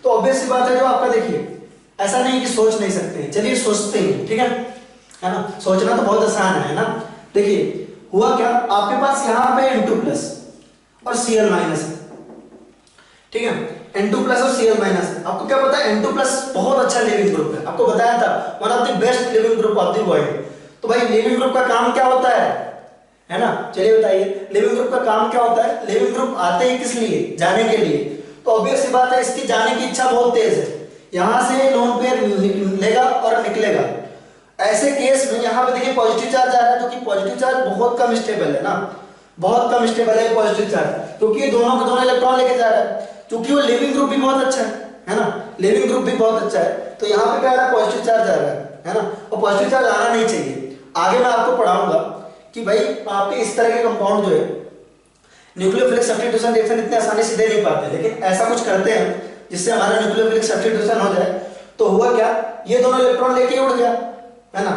तो ऑब्वियस सी बात है, जो आपका देखिए ऐसा नहीं कि सोच नहीं सकते, चलिए सोचते हैं, ठीक है ना, सोचना तो बहुत आसान है ना। देखिए हुआ क्या, आपके पास यहाँ पे N2+ और Cl- है, ठीक है। N2 प्लस और Cl माइनस है। आपको क्या पता है N2 प्लस बहुत अच्छा लिविंग ग्रुप है, आपको बताया था one of the best leaving group of the world. तो भाई लिविंग ग्रुप का काम क्या होता है ना, चलिए बताइए लिविंग ग्रुप का काम क्या होता है। लिविंग ग्रुप आते ही किस लिए, जाने के लिए। तो ऑब्वियस सी बात है इसकी जाने की इच्छा बहुत तेज है, यहां से लोन पेयर लेगा और निकलेगा। ऐसे केस में यहाँ पे देखिए पॉजिटिव चार्ज आ रहा है, जो कि पॉजिटिव चार्ज बहुत कम स्टेबल है ना, बहुत कम स्टेबल है पॉजिटिव चार्ज, क्योंकि दोनों के दोनों इलेक्ट्रॉन लेके जा रहा है, क्योंकि वो लिविंग ग्रुप भी बहुत अच्छा है ना, लिविंग ग्रुप भी बहुत अच्छा है। तो यहाँ पे क्या आ रहा है, पॉजिटिव चार्ज आ रहा है ना, और पॉजिटिव चार्ज आना नहीं चाहिए। आगे मैं आपको पढ़ाऊंगा कि भाई आपके इस तरह के कंपाउंड जो है न्यूक्लियोफिलिक सब्स्टिट्यूशन रिएक्शन इतने आसानी से दे नहीं पाते, लेकिन ऐसा कुछ करते हैं जिससे हमारा न्यूक्लियोफिलिक सब्स्टिट्यूशन हो जाए। तो हुआ क्या, ये दोनों इलेक्ट्रॉन लेके उड़ गया है ना,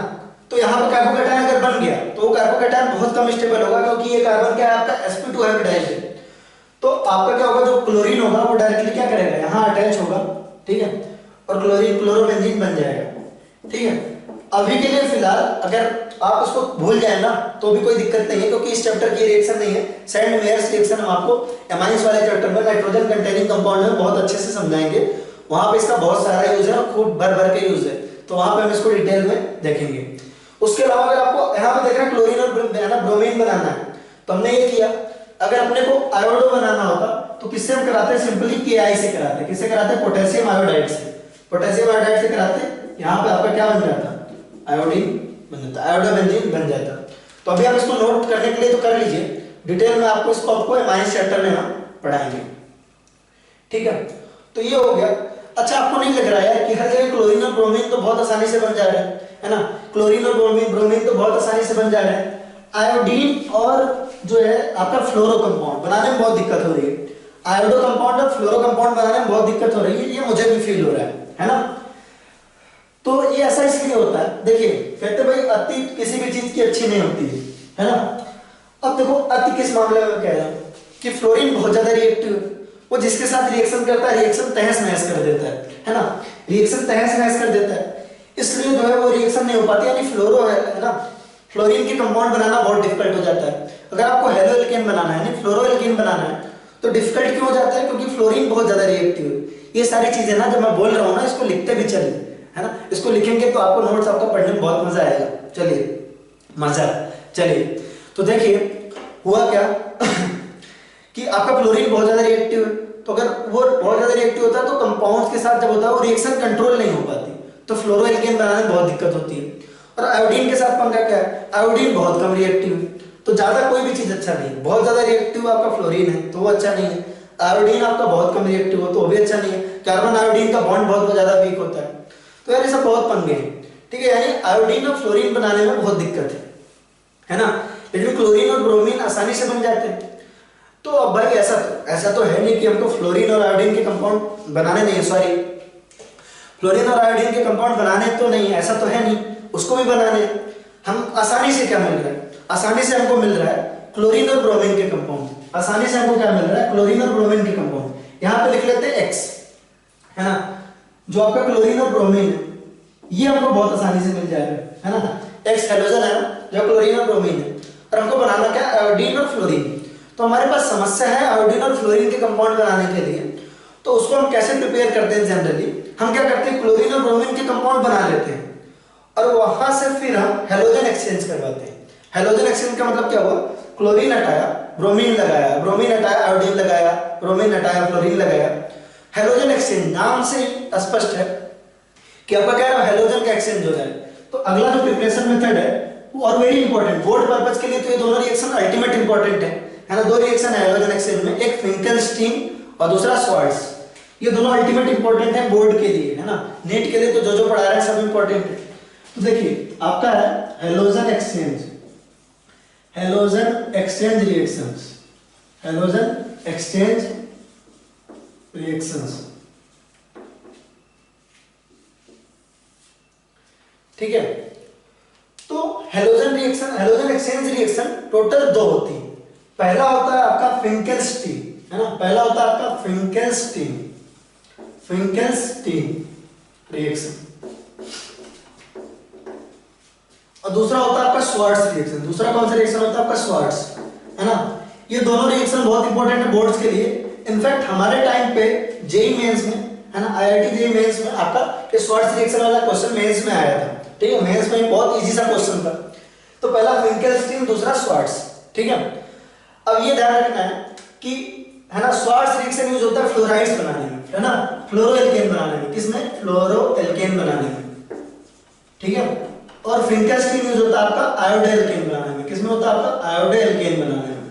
तो यहाँ पर कार्बोकैटायन अगर बन गया तो वो कार्बोकैटायन बहुत कम स्टेबल होगा, क्योंकि ये कार्बन क्या है आपका sp2 हाइब्रिडाइज्ड है। तो आपका क्या होगा, जो क्लोरीन होगा वो डायरेक्टली क्या करेगा, यहाँ अटैच होगा, ठीक है, और क्लोरीन क्लोरोबेंजीन बन जाएगा, ठीक है। अभी के लिए फिलहाल अगर आप उसको भूल जाए ना तो भी कोई दिक्कत नहीं है, क्योंकि इस चैप्टर की रिएक्शन नहीं है, सेंड मेयर्स रिएक्शन हम आपको एमाइंस वाले चैप्टर में नाइट्रोजन कंटेनिंग कंपाउंड में बहुत अच्छे से समझाएंगे। वहां पे इसका बहुत सारा यूज है और खूब भर भर के यूज है, तो वहां पे हम इसको डिटेल में देखेंगे। उसके अलावा अगर आपको यहाँ पे देखना क्लोरीन और ब्रोमीन बनाना है, तो हमने ये किया। अगर अपने को आयोडो बनाना होता तो किससे हम कराते हैं, सिंपली KI से कराते। किससे कराते हैं, पोटेशियम आयोडाइड से, पोटेशियम आयोडाइड से कराते। यहाँ पे आपका क्या बन जाता, आयोडीन बन जाता, आयोडोबेंजीन बन जाता। तो अभी आप इसको नोट करने के लिए तो कर लीजिए, डिटेल में आपको इसको आपको एमाइंस चैप्टर में हम पढ़ाएंगे, ठीक है। तो ये हो गया। अच्छा, आपको नहीं लग रहा है कि हर जगह क्लोरीन और ब्रोमीन तो बहुत आसानी से बन जा रहा है ना, क्लोरीन और ब्रोमीन तो बहुत आसानी से बन जा रहा है। आयोडीन और जो है आपका फ्लोरो कंपाउंड बनाने में बहुत दिक्कत हो रही है, आयोडो कंपाउंड और फ्लोरो कंपाउंड बनाने में बहुत दिक्कत हो रही है, ये मुझे भी फील हो रहा है ना। तो ये ऐसा इसलिए होता है, देखिए कहते भाई अति किसी भी चीज की अच्छी नहीं होती है ना। अब देखो अति किस मामले में कह रहा हूं कि फ्लोरीन बहुत ज्यादा रिएक्टिव है, वो जिसके साथ रिएक्शन करता है रिएक्शन तहस नहस कर देता है ना, रिएक्शन तहस नहस कर देता है, इसलिए जो है वो रिएक्शन नहीं हो पाती। यानी फ्लोरो है ना, फ्लोरीन के कंपाउंड बनाना बहुत डिफिकल्ट हो जाता है। अगर आपको हेलो एल्केन बनाना है, फ्लोरो एल्केन बनाना है, तो डिफिकल्ट क्यों हो जाता है, क्योंकि फ्लोरीन बहुत ज्यादा रिएक्टिव है। ये सारी चीजें ना जब मैं बोल रहा हूँ ना, इसको लिखते भी चलिए, है ना, इसको लिखेंगे तो आपको नोट्स आपका पढ़ने में बहुत मजा आएगा। चलिए मजा, चलिए तो देखिए हुआ क्या कि आपका फ्लोरीन बहुत ज्यादा रिएक्टिव है, तो अगर वो बहुत ज्यादा रिएक्टिव होता है तो कंपाउंड्स के साथ जब होता है वो रिएक्शन कंट्रोल नहीं हो पाती, तो फ्लोरो एल्केन बनाने में बहुत दिक्कत होती है। और आयोडीन के साथ पंगा क्या है, आयोडीन बहुत कम रिएक्टिव है, तो ज्यादा कोई भी चीज अच्छा नहीं है। बहुत ज्यादा रिएक्टिव आपका फ्लोरीन है तो वो अच्छा नहीं है, आयोडीन आपका बहुत कम रिएक्टिव हो तो वो भी अच्छा नहीं है, कार्बन आयोडीन का बॉन्ड बहुत ज्यादा वीक होता है। तो यार ये सब बहुत पंगे हैं, ठीक है। यानी आयोडीन और फ्लोरीन बनाने में बहुत दिक्कत है ना, लेकिन क्लोरीन और ब्रोमीन आसानी से बन जाते हैं। तो अब भाई ऐसा तो है नहीं कि हमको फ्लोरीन और आयोडीन के कंपाउंड बनाने नहीं, सॉरी फ्लोरीन और आयोडीन के कंपाउंड बनाने तो नहीं, ऐसा तो है नहीं, उसको भी बनाने। हम आसानी से क्या मिल रहा है, आसानी से हमको मिल रहा है क्लोरीन और ब्रोमीन के कंपाउंड, आसानी से हमको क्या मिल रहा है, क्लोरीन और ब्रोमीन के कंपाउंड। यहाँ पे लिख लेते हैं X, है ना, जो आपका क्लोरीन और ब्रोमीन है ये हमको बहुत आसानी से मिल जाएगा, है ना। X हेलोजन है जो क्लोरीन और ब्रोमीन है, और हमको बनाना क्या, आयोडीन और फ्लोरीन। तो हमारे पास समस्या है आयोडीन और फ्लोरीन के कंपाउंड बनाने के लिए, तो उसको हम कैसे प्रिपेयर करते हैं, जनरली हम क्या करते हैं, क्लोरीन और ब्रोमीन के कंपाउंड बना लेते हैं और वहां से फिर हम हेलोजन एक्सचेंज करवाते हैं। हेलोजन एक्सचेंज का मतलब क्या हुआ, क्लोरीन हटाया ब्रोमीन लगाया, ब्रोमीन हटाया आयोडीन लगाया, ब्रोमीन हटाया फ्लोरीन लगाया। हेलोजन एक्सचेंज नाम से ही स्पष्ट है कि आपका क्या है, हेलोजन का एक्सचेंज हो जाए। तो अगला जो प्रिपरेशन मेथड है वो और वेरी इंपॉर्टेंट, बोर्ड पर्पस के लिए तो ये दोनों रिएक्शन अल्टीमेट इंपॉर्टेंट है ना। दो रिएक्शन है हेलोजन एक्सचेंज में, एक फिंकेलस्टीन और दूसरा स्वार्ट्ज, ये दोनों अल्टीमेट इंपॉर्टेंट है बोर्ड के लिए, है ना। नीट के लिए तो जो पढ़ा रहे हैं सब इंपॉर्टेंट है। तो देखिए आपका है halogen exchange, halogen exchange reactions, halogen exchange reactions, ठीक है। तो halogen reaction, halogen exchange reaction total दो होती है। पहला होता है आपका फिंकेलस्टीन, है ना, पहला होता है आपका फिंकेलस्टीन, फिंकेलस्टीन रिएक्शन, और दूसरा होता है आपका स्वार्ट्ज रिएक्शन। दूसरा कौन सा रिएक्शन होता है आपका, स्वार्ट्ज, है ना। ये दोनों रिएक्शन बहुत इंपॉर्टेंट है बोर्ड्स के लिए, इनफैक्ट हमारे टाइम पे जेई मेंस में, है ना, आईआईटी जेई मेंस में आपका ये श्वार्ट्ज रिएक्शन वाला क्वेश्चन मेंस में आया था, ठीक है। मेंस में बहुत इजी सा क्वेश्चन था। तो पहला फिंकेल्स्टीन, दूसरा श्वार्ट्ज, ठीक है। अब ये ध्यान रखना है कि, है ना, श्वार्ट्ज रिएक्शन यूज होता है फ्लोराइड्स बनाने में, है ना, फ्लोरोएल्केन बनाने में। किसमें? फ्लोरोएल्केन बनाने में, ठीक है। और फिंकेल्स्टीन यूज होता है आपका आयोडोएल्केन बनाने में। किसमें होता है आपका? आयोडोएल्केन बनाने में।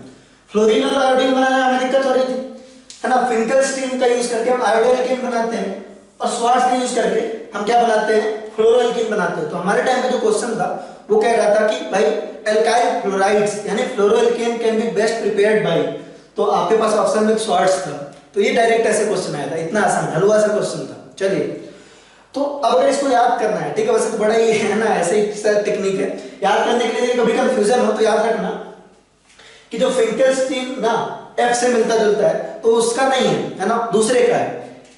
फ्लोरीन और आयोडीन बनाने में हमें दिक्कत हो रही थी, है ना। फिंकेल्स्टीन का यूज करके हम आयोडोएल्केन बनाते हैं और श्वार्ट्ज का यूज करके हम क्या बनाते हैं? फ्लोरोएल्केन बनाते हैं। तो हमारे टाइम पे जो क्वेश्चन था वो कह रहा था कि भाई एल्काइल फ्लोराइड्स यानी fluoroalkane can be best prepared by, तो आपके पास ऑप्शन में श्वार्ट्ज था। तो ये डायरेक्ट ऐसे क्वेश्चन आया था, इतना आसान हलवा सा क्वेश्चन था। चलिए, तो अब अगर इसको याद करना है, ठीक है, वैसे तो बड़ा ही है ना, ऐसे ही टेक्निक है याद करने के लिए। कभी कंफ्यूजन हो तो याद रखना कि जो फिंकेल्स्टीन ना F से मिलता जुलता है तो उसका नहीं है ना, दूसरे का है।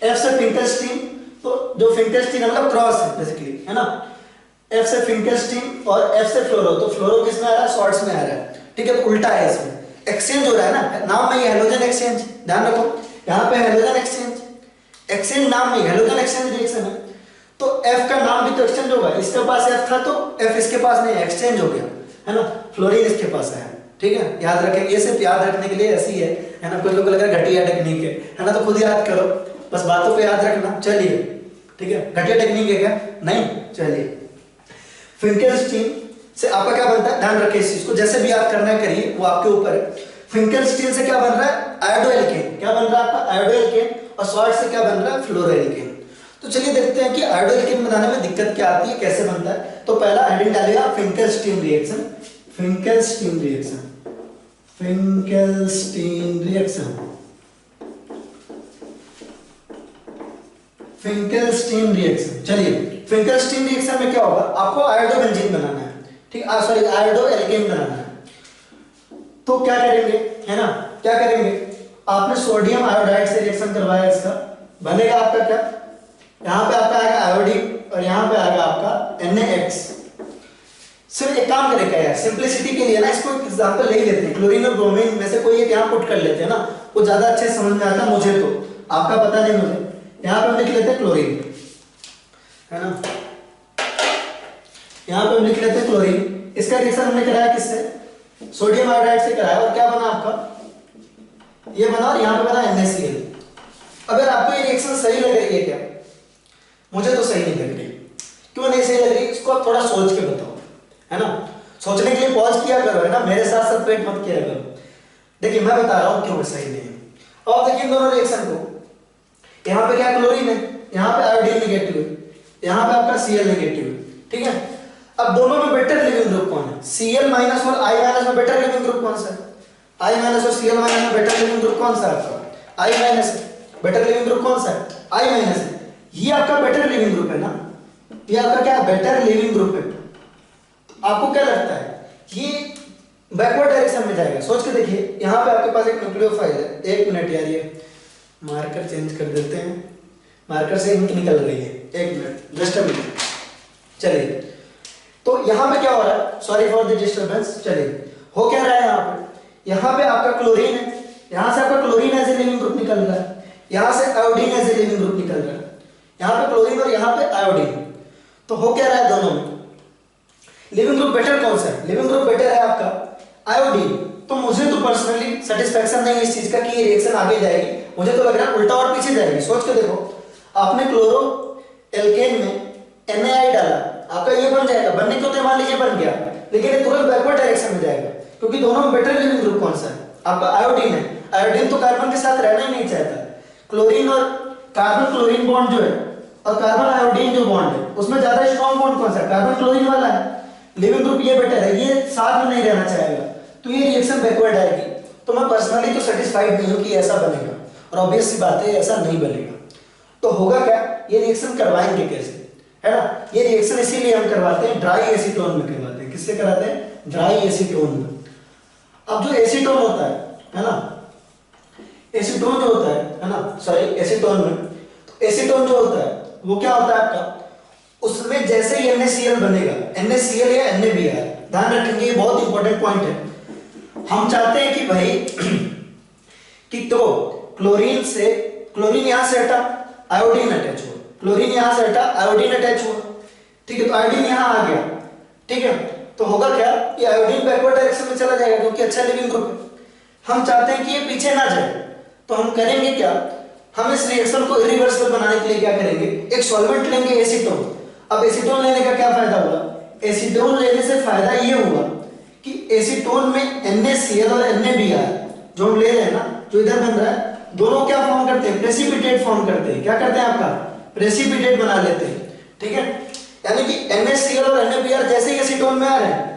F से फिंकेल्स्टीन, तो जो फिंकेल्स्टीन मतलब क्रॉस है बेसिकली, है ना। F से फिंकेल्स्टीन और F से फ्लोरो, तो फ्लोरो किस में आ रहा है? श्वार्ट्ज में आ रहा है, ठीक है। तो उल्टा है, इसमें एक्सचेंज हो रहा है ना, नाम में ही हेलोजन एक्सचेंज, ध्यान रखो यहाँ पे हेलोजन एक्सचेंज, एक्सचेंज नाम में हेलोजन एक्सचेंज रिएक्शन है। तो F का नाम भी तो एक्सचेंज होगा, इसके पास F था तो F इसके पास नहीं, एक्सचेंज हो गया, है ना। फ्लोरीन इसके पास है, ठीक है। याद रखें, ये सिर्फ याद रखने के लिए ऐसी है ना। कुछ लोगों को लग रहा है घटिया टेक्निक है ना, तो खुद याद करो, बस बातों को याद रखना। चलिए, ठीक है, घटिया टेक्निक है क्या? नहीं। चलिए, फिंकेल्स्टीन से आपका क्या बनता है? ध्यान रखें इस चीज को, जैसे भी याद करना है करिए, वो आपके ऊपर है। फिंकेल्स्टीन से क्या बन रहा है? आयोडोएल्केन। क्या बन रहा है आपका? आयोडोएल्केन। और श्वार्ट्ज से क्या बन रहा है? फ्लोरोएल्केन। तो चलिए देखते हैं कि आयोडोएल्केन बनाने में दिक्कत क्या आती है, कैसे बनता है। तो पहला हेडिंग डालेगा फिंकेल्स्टीन रिएक्शन, फिंकेल्स्टीन रिएक्शन, फिंकेल्स्टीन रिएक्शन, फिंकेल्स्टीन रिएक्शन। चलिए, फिंकेल्स्टीन रिएक्शन में क्या होगा? आपको आयोडोबेंजीन बनाना है, ठीक, सॉरी आयोडोएल्केन बनाना है। तो क्या करेंगे, है ना, क्या करेंगे? आपने सोडियम आयोडाइड से रिएक्शन करवाया, इसका बनेगा आपका क्या? यहाँ पे आपका आएगा आयोडीन और यहाँ पे आएगा आपका NaX। सिर्फ एक काम करेगा यार, सिंपलिसिटी के लिए ना इसको एग्जांपल ले लेते हैं, क्लोरीन और ब्रोमीन में से कोई एक यहाँ पुट कर लेते हैं ना, वो ज्यादा अच्छे समझ में आता है मुझे, तो आपका पता नहीं मुझे। यहाँ पे हम लिख लेते हैं क्लोरीन, है ना, यहाँ पे हम लिख लेते हैं क्लोरीन। इसका रिएक्शन हमने कराया किससे? सोडियम आयोडाइड से कराया, और क्या बना आपका? ये बना, और यहाँ पे बना NaCl। अगर आपको ये रिएक्शन सही लग रही है क्या? मुझे तो सही नहीं लग रही। क्यों नहीं सही लग रही? इसको आप थोड़ा सोच के बताओ, है ना। सोचने के लिए पॉज किया करो, है ना, मेरे साथ साथ वेट मत किया करो। देखिए मैं बता रहा हूँ क्यों सही नहीं है। अब देखिए दोनों रिएक्शन को, यहाँ पे क्या क्लोरीन है, यहाँ पे आयोडीन नेगेटिव है, यहाँ पे आपका Cl नेगेटिव है, ठीक है। अब दोनों में बेटर लिविंग ग्रुप कौन है? Cl माइनस और I माइनस में बेटर लिविंग ग्रुप कौन सा है? I माइनस और Cl माइनस में बेटर लिविंग ग्रुप कौन सा है आपका? I माइनस है। बेटर लिविंग ग्रुप कौन सा है? I माइनस है। ये आपका बेटर लिविंग ग्रुप है ना, ये आपका क्या बेटर लिविंग ग्रुप है। आपको क्या लगता है ये बैकवर्ड डायरेक्शन में जाएगा? सोच के देखिए, यहाँ पे आपके पास एक न्यूक्लियोफाइल है, एक मिनट यार, ये मार्कर चेंज कर देते हैं, मार्कर से इंक निकल रही है, एक मिनट, जस्ट अ मिनट। चलिए, तो यहाँ पे क्या हो रहा है? Sorry for the disturbance. चलिए, हो क्या रहा है यहाँ पे आपका क्लोरीन है, यहाँ से आपका chlorine as a leaving group निकल रहा है, यहाँ से iodine as a leaving group निकल रहा है, यहाँ पे क्लोरीन और यहाँ पे आयोडीन। तो हो क्या रहा है दोनों में? लिविंग ग्रुप बेटर कौन सा है? लिविंग ग्रुप बेटर है आपका आयोडीन। तो मुझे तो पर्सनली सेटिस्फैक्शन नहीं है इस चीज का कि ये रिएक्शन आगे जाएगी, मुझे तो लग रहा है उल्टा और पीछे जाएगी। सोच के देखो, आपने क्लोरो एल्केन में NaI डाला, आपका ये बन जाएगा, बनने को तो मान लीजिए बन गया, लेकिन ये तुरंत बैकवर्ड डायरेक्शन में जाएगा, क्योंकि दोनों में बेटर लिविंग ग्रुप कौन सा है? आपका आयोडीन है। आयोडीन तो कार्बन के साथ रहना ही नहीं चाहता। क्लोरीन और कार्बन क्लोरीन बॉन्ड जो है और कार्बन आयोडीन जो बॉन्ड है, उसमें ज्यादा स्ट्रॉन्ग बॉन्ड कौन सा है? कार्बन क्लोरीन वाला है। लिविंग ग्रुप ये बेटर है, ये साथ में नहीं रहना चाहेगा, तो ये रिएक्शन बैकवर्ड आएगी। तो मैं पर्सनली तो सेटिस्फाइड नहीं हूं कि ऐसा बनेगा, और ऑब्वियस सी बात है ऐसा नहीं बनेगा। तो होगा क्या? ये रिएक्शन करवाएंगे कैसे, है ना? ये रिएक्शन इसीलिए हम करवाते हैं ड्राई एसीटोन में करवाते हैं। किससे कराते हैं? ड्राई एसीटोन में। अब जो एसीटोन होता है ना, एसीटोन जो होता है ना, सॉरी एसीटोन में, तो एसीटोन जो होता है वो क्या होता है आपका, उसमें जैसे ही NaCl बनेगा, NaCl या NaBr, ध्यान रखेंगे, ये बहुत इंपॉर्टेंट पॉइंट है। हम चाहते हैं कि भाई कि तो क्लोरीन से, क्लोरीन यहां से हटा, आयोडीन अटैच हुआ, क्लोरीन यहां से हटा, आयोडीन अटैच हुआ, ठीक है। तो आयोडीन यहां आ गया, ठीक है। तो होगा क्या कि आयोडीन बैकवर्ड डायरेक्शन में चला जाएगा क्योंकि अच्छा लिविंग ग्रुप है। हम चाहते हैं कि ये पीछे ना जाए, तो हम करेंगे क्या, हम इस रिएक्शन को इरिवर्सिबल बनाने के लिए क्या करेंगे, एक सॉल्वेंट लेंगे एसीटोन। अब एसीटोन लेने का क्या फायदा हुआ, एसीटोन लेने से फायदा ये हुआ कि एसीटोन में NaCl और NaBr जो हम ले रहे हैं ना, जो इधर बन रहा है, दोनों क्या फॉर्म करते हैं, प्रेसिपिटेट फॉर्म करते हैं। क्या करते हैं आपका, प्रेसिपिटेट बना लेते हैं, ठीक है। यानी कि NaCl और NaBr जैसे ही एसीटोन में आ रहे हैं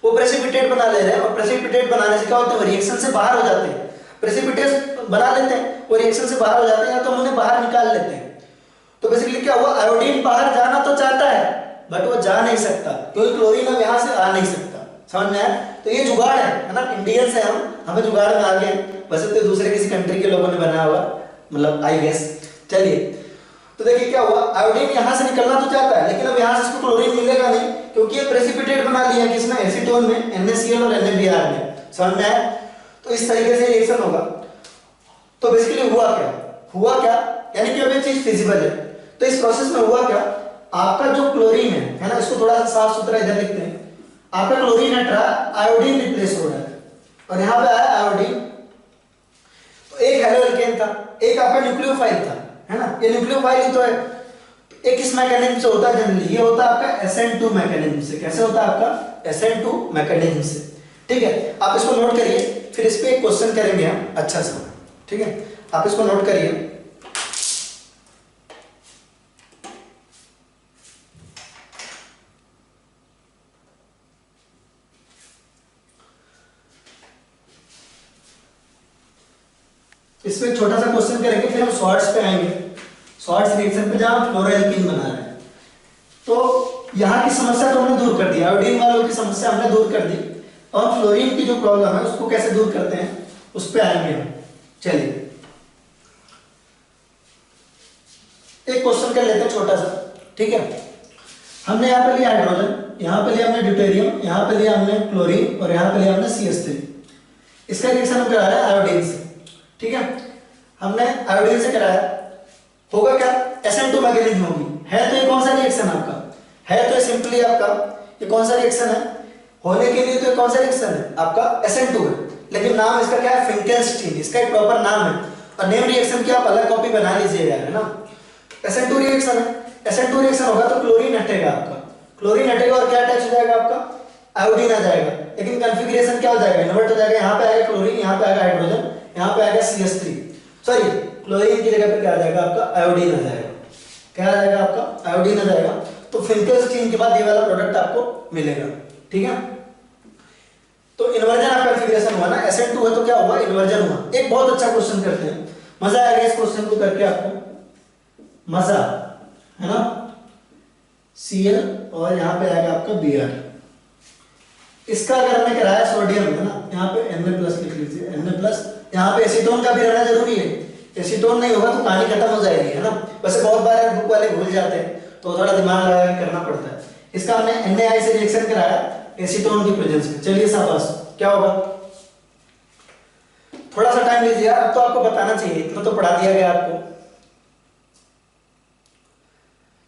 वो प्रेसिपिटेट बना ले रहे हैं, और प्रेसिपिटेट बनाने से क्या होता है, रिएक्शन से बाहर हो जाते हैं। प्रेसिपिटेट बना लेते हैं, वो रिएक्शन से बाहर हो जाते हैं, या तो हम उन्हें बाहर निकाल लेते हैं। तो बेसिकली क्या हुआ, आयोडीन बाहर जाना तो चाहता है बट वो जा नहीं सकता क्योंकि क्लोरीन अब यहां से आ नहीं सकता। समझ में आया? तो ये जुगाड़ है ना, इंडियंस है हम, हमें जुगाड़ में आ गए, वैसे तो दूसरे किसी कंट्री के लोगों ने बनाया होगा, मतलब आई गेस। चलिए तो देखिए क्या हुआ, आयोडीन यहां से निकलना तो चाहता है लेकिन अब यहां से इसको क्लोरीन मिलेगा नहीं क्योंकि ये प्रेसिपिटेट बना लिया किसमें, एसीटोन में, NaCl और NaBr में। समझ में आया? तो इस तरीके से रिएक्शन होगा। तो बेसिकली हुआ क्या, यानी कि अब ये चीज फिजिबल है। तो इस प्रोसेस में हुआ क्या, आपका जो क्लोरीन है ना, इसको थोड़ा सा साफ सुथरा इधर लिखते हैं। आपका क्लोरीन हट रहा है, आयोडीन रिप्लेस हो रहा है, और यहां पे आया आयोडीन। तो एक हेलो एल्केन था, एक आपका न्यूक्लियोफाइल था, है ना, ये न्यूक्लियोफाइल ही तो है। एक इस मैकेनिज्म से होता है जनरली, ये होता है आपका SN2 मैकेनिज्म से। कैसे होता है आपका, SN2 मैकेनिज्म से, ठीक है। आप इसको नोट करिए, फिर इस पे एक क्वेश्चन करेंगे हम अच्छा सा, ठीक है। आप इसको नोट करिए। इसमें छोटा सा क्वेश्चन करेंगे, फिर हम शॉर्ट्स पे आएंगे, शॉर्ट्स रिएक्शन पे जहां फ्लोरोएल्कीन बना रहे हैं। तो यहाँ की समस्या तो हमने दूर कर दी, आयोडीन वालों की समस्या हमने दूर कर दी, और फ्लोरीन की जो प्रॉब्लम है उसको कैसे दूर करते हैं उस पे आएंगे हम। चलिए एक क्वेश्चन कर लेते हैं छोटा सा, ठीक है। हमने यहाँ पे लिया हाइड्रोजन, यहाँ पे लिया हमने ड्यूटेरियम, यहाँ पे लिया हमने क्लोरीन, और यहाँ पे लिया हमने CH3। इसका रिएक्शन हम करा रहे हैं आयोडीन से, ठीक है। हमने आयोडीन से कराया, होगा क्या, SN2 मैकेनिज्म होगी। है तो ये कौन सा रिएक्शन आपका, है तो ये सिंपली आपका ये कौन सा रिएक्शन है, होने के लिए तो ये कौन सा रिएक्शन है आपका SN2 है, लेकिन नाम इसका क्या है, फिंकेल्स्टीन, इसका एक प्रॉपर नाम है। और नेम रिएक्शन की आप अलग कॉपी बना लीजिएगा, है ना। SN2 रिएक्शन है, SN2 रिएक्शन होगा तो क्लोरीन हटेगा आपका, क्लोरीन हटेगा और क्या अटैच हो जाएगा आपका, आयोडीन आ जाएगा। लेकिन कॉन्फ़िगरेशन क्या हो जाएगा, इन्वर्ट हो जाएगा, यहाँ पे आएगा क्लोरीन, यहाँ पे आएगा हाइड्रोजन, यहाँ पे आएगा CH3, सॉरी क्लोरीन की जगह पे क्या आ जाएगा आपका, आयोडीन आ जाएगा। क्या आ जाएगा आपका, आयोडीन आ जाएगा। तो फिंकेल्स्टीन के बाद ये वाला प्रोडक्ट आपको मिलेगा, ठीक है। तो इन्वर्जन ऑफ कॉन्फ़िगरेशन हुआ ना, SN2 है तो क्या हुआ, इन्वर्जन हुआ। एक बहुत अच्छा क्वेश्चन करते हैं, मजा आएगा इस क्वेश्चन को करके, आपको मजा है ना। Cl और यहाँ पे आएगा आपका Br। इसका अगर हमने कराया सोडियम है ना, यहाँ पे Na+ लिख लीजिए, Na+। यहाँ पे एसीटोन का भी रहना जरूरी है, एसीटोन नहीं होगा तो कहानी खत्म हो जाएगी, है ना। वैसे बहुत बार बुक वाले भूल जाते हैं तो थोड़ा दिमाग लगा के करना पड़ता है। इसका हमने Na से रिएक्शन कराया एसीटोन की प्रेजेंस में। चलिए शाबाश, क्या होगा, थोड़ा सा टाइम लीजिए, अब तो आपको बताना चाहिए, इतना तो पढ़ा दिया गया आपको।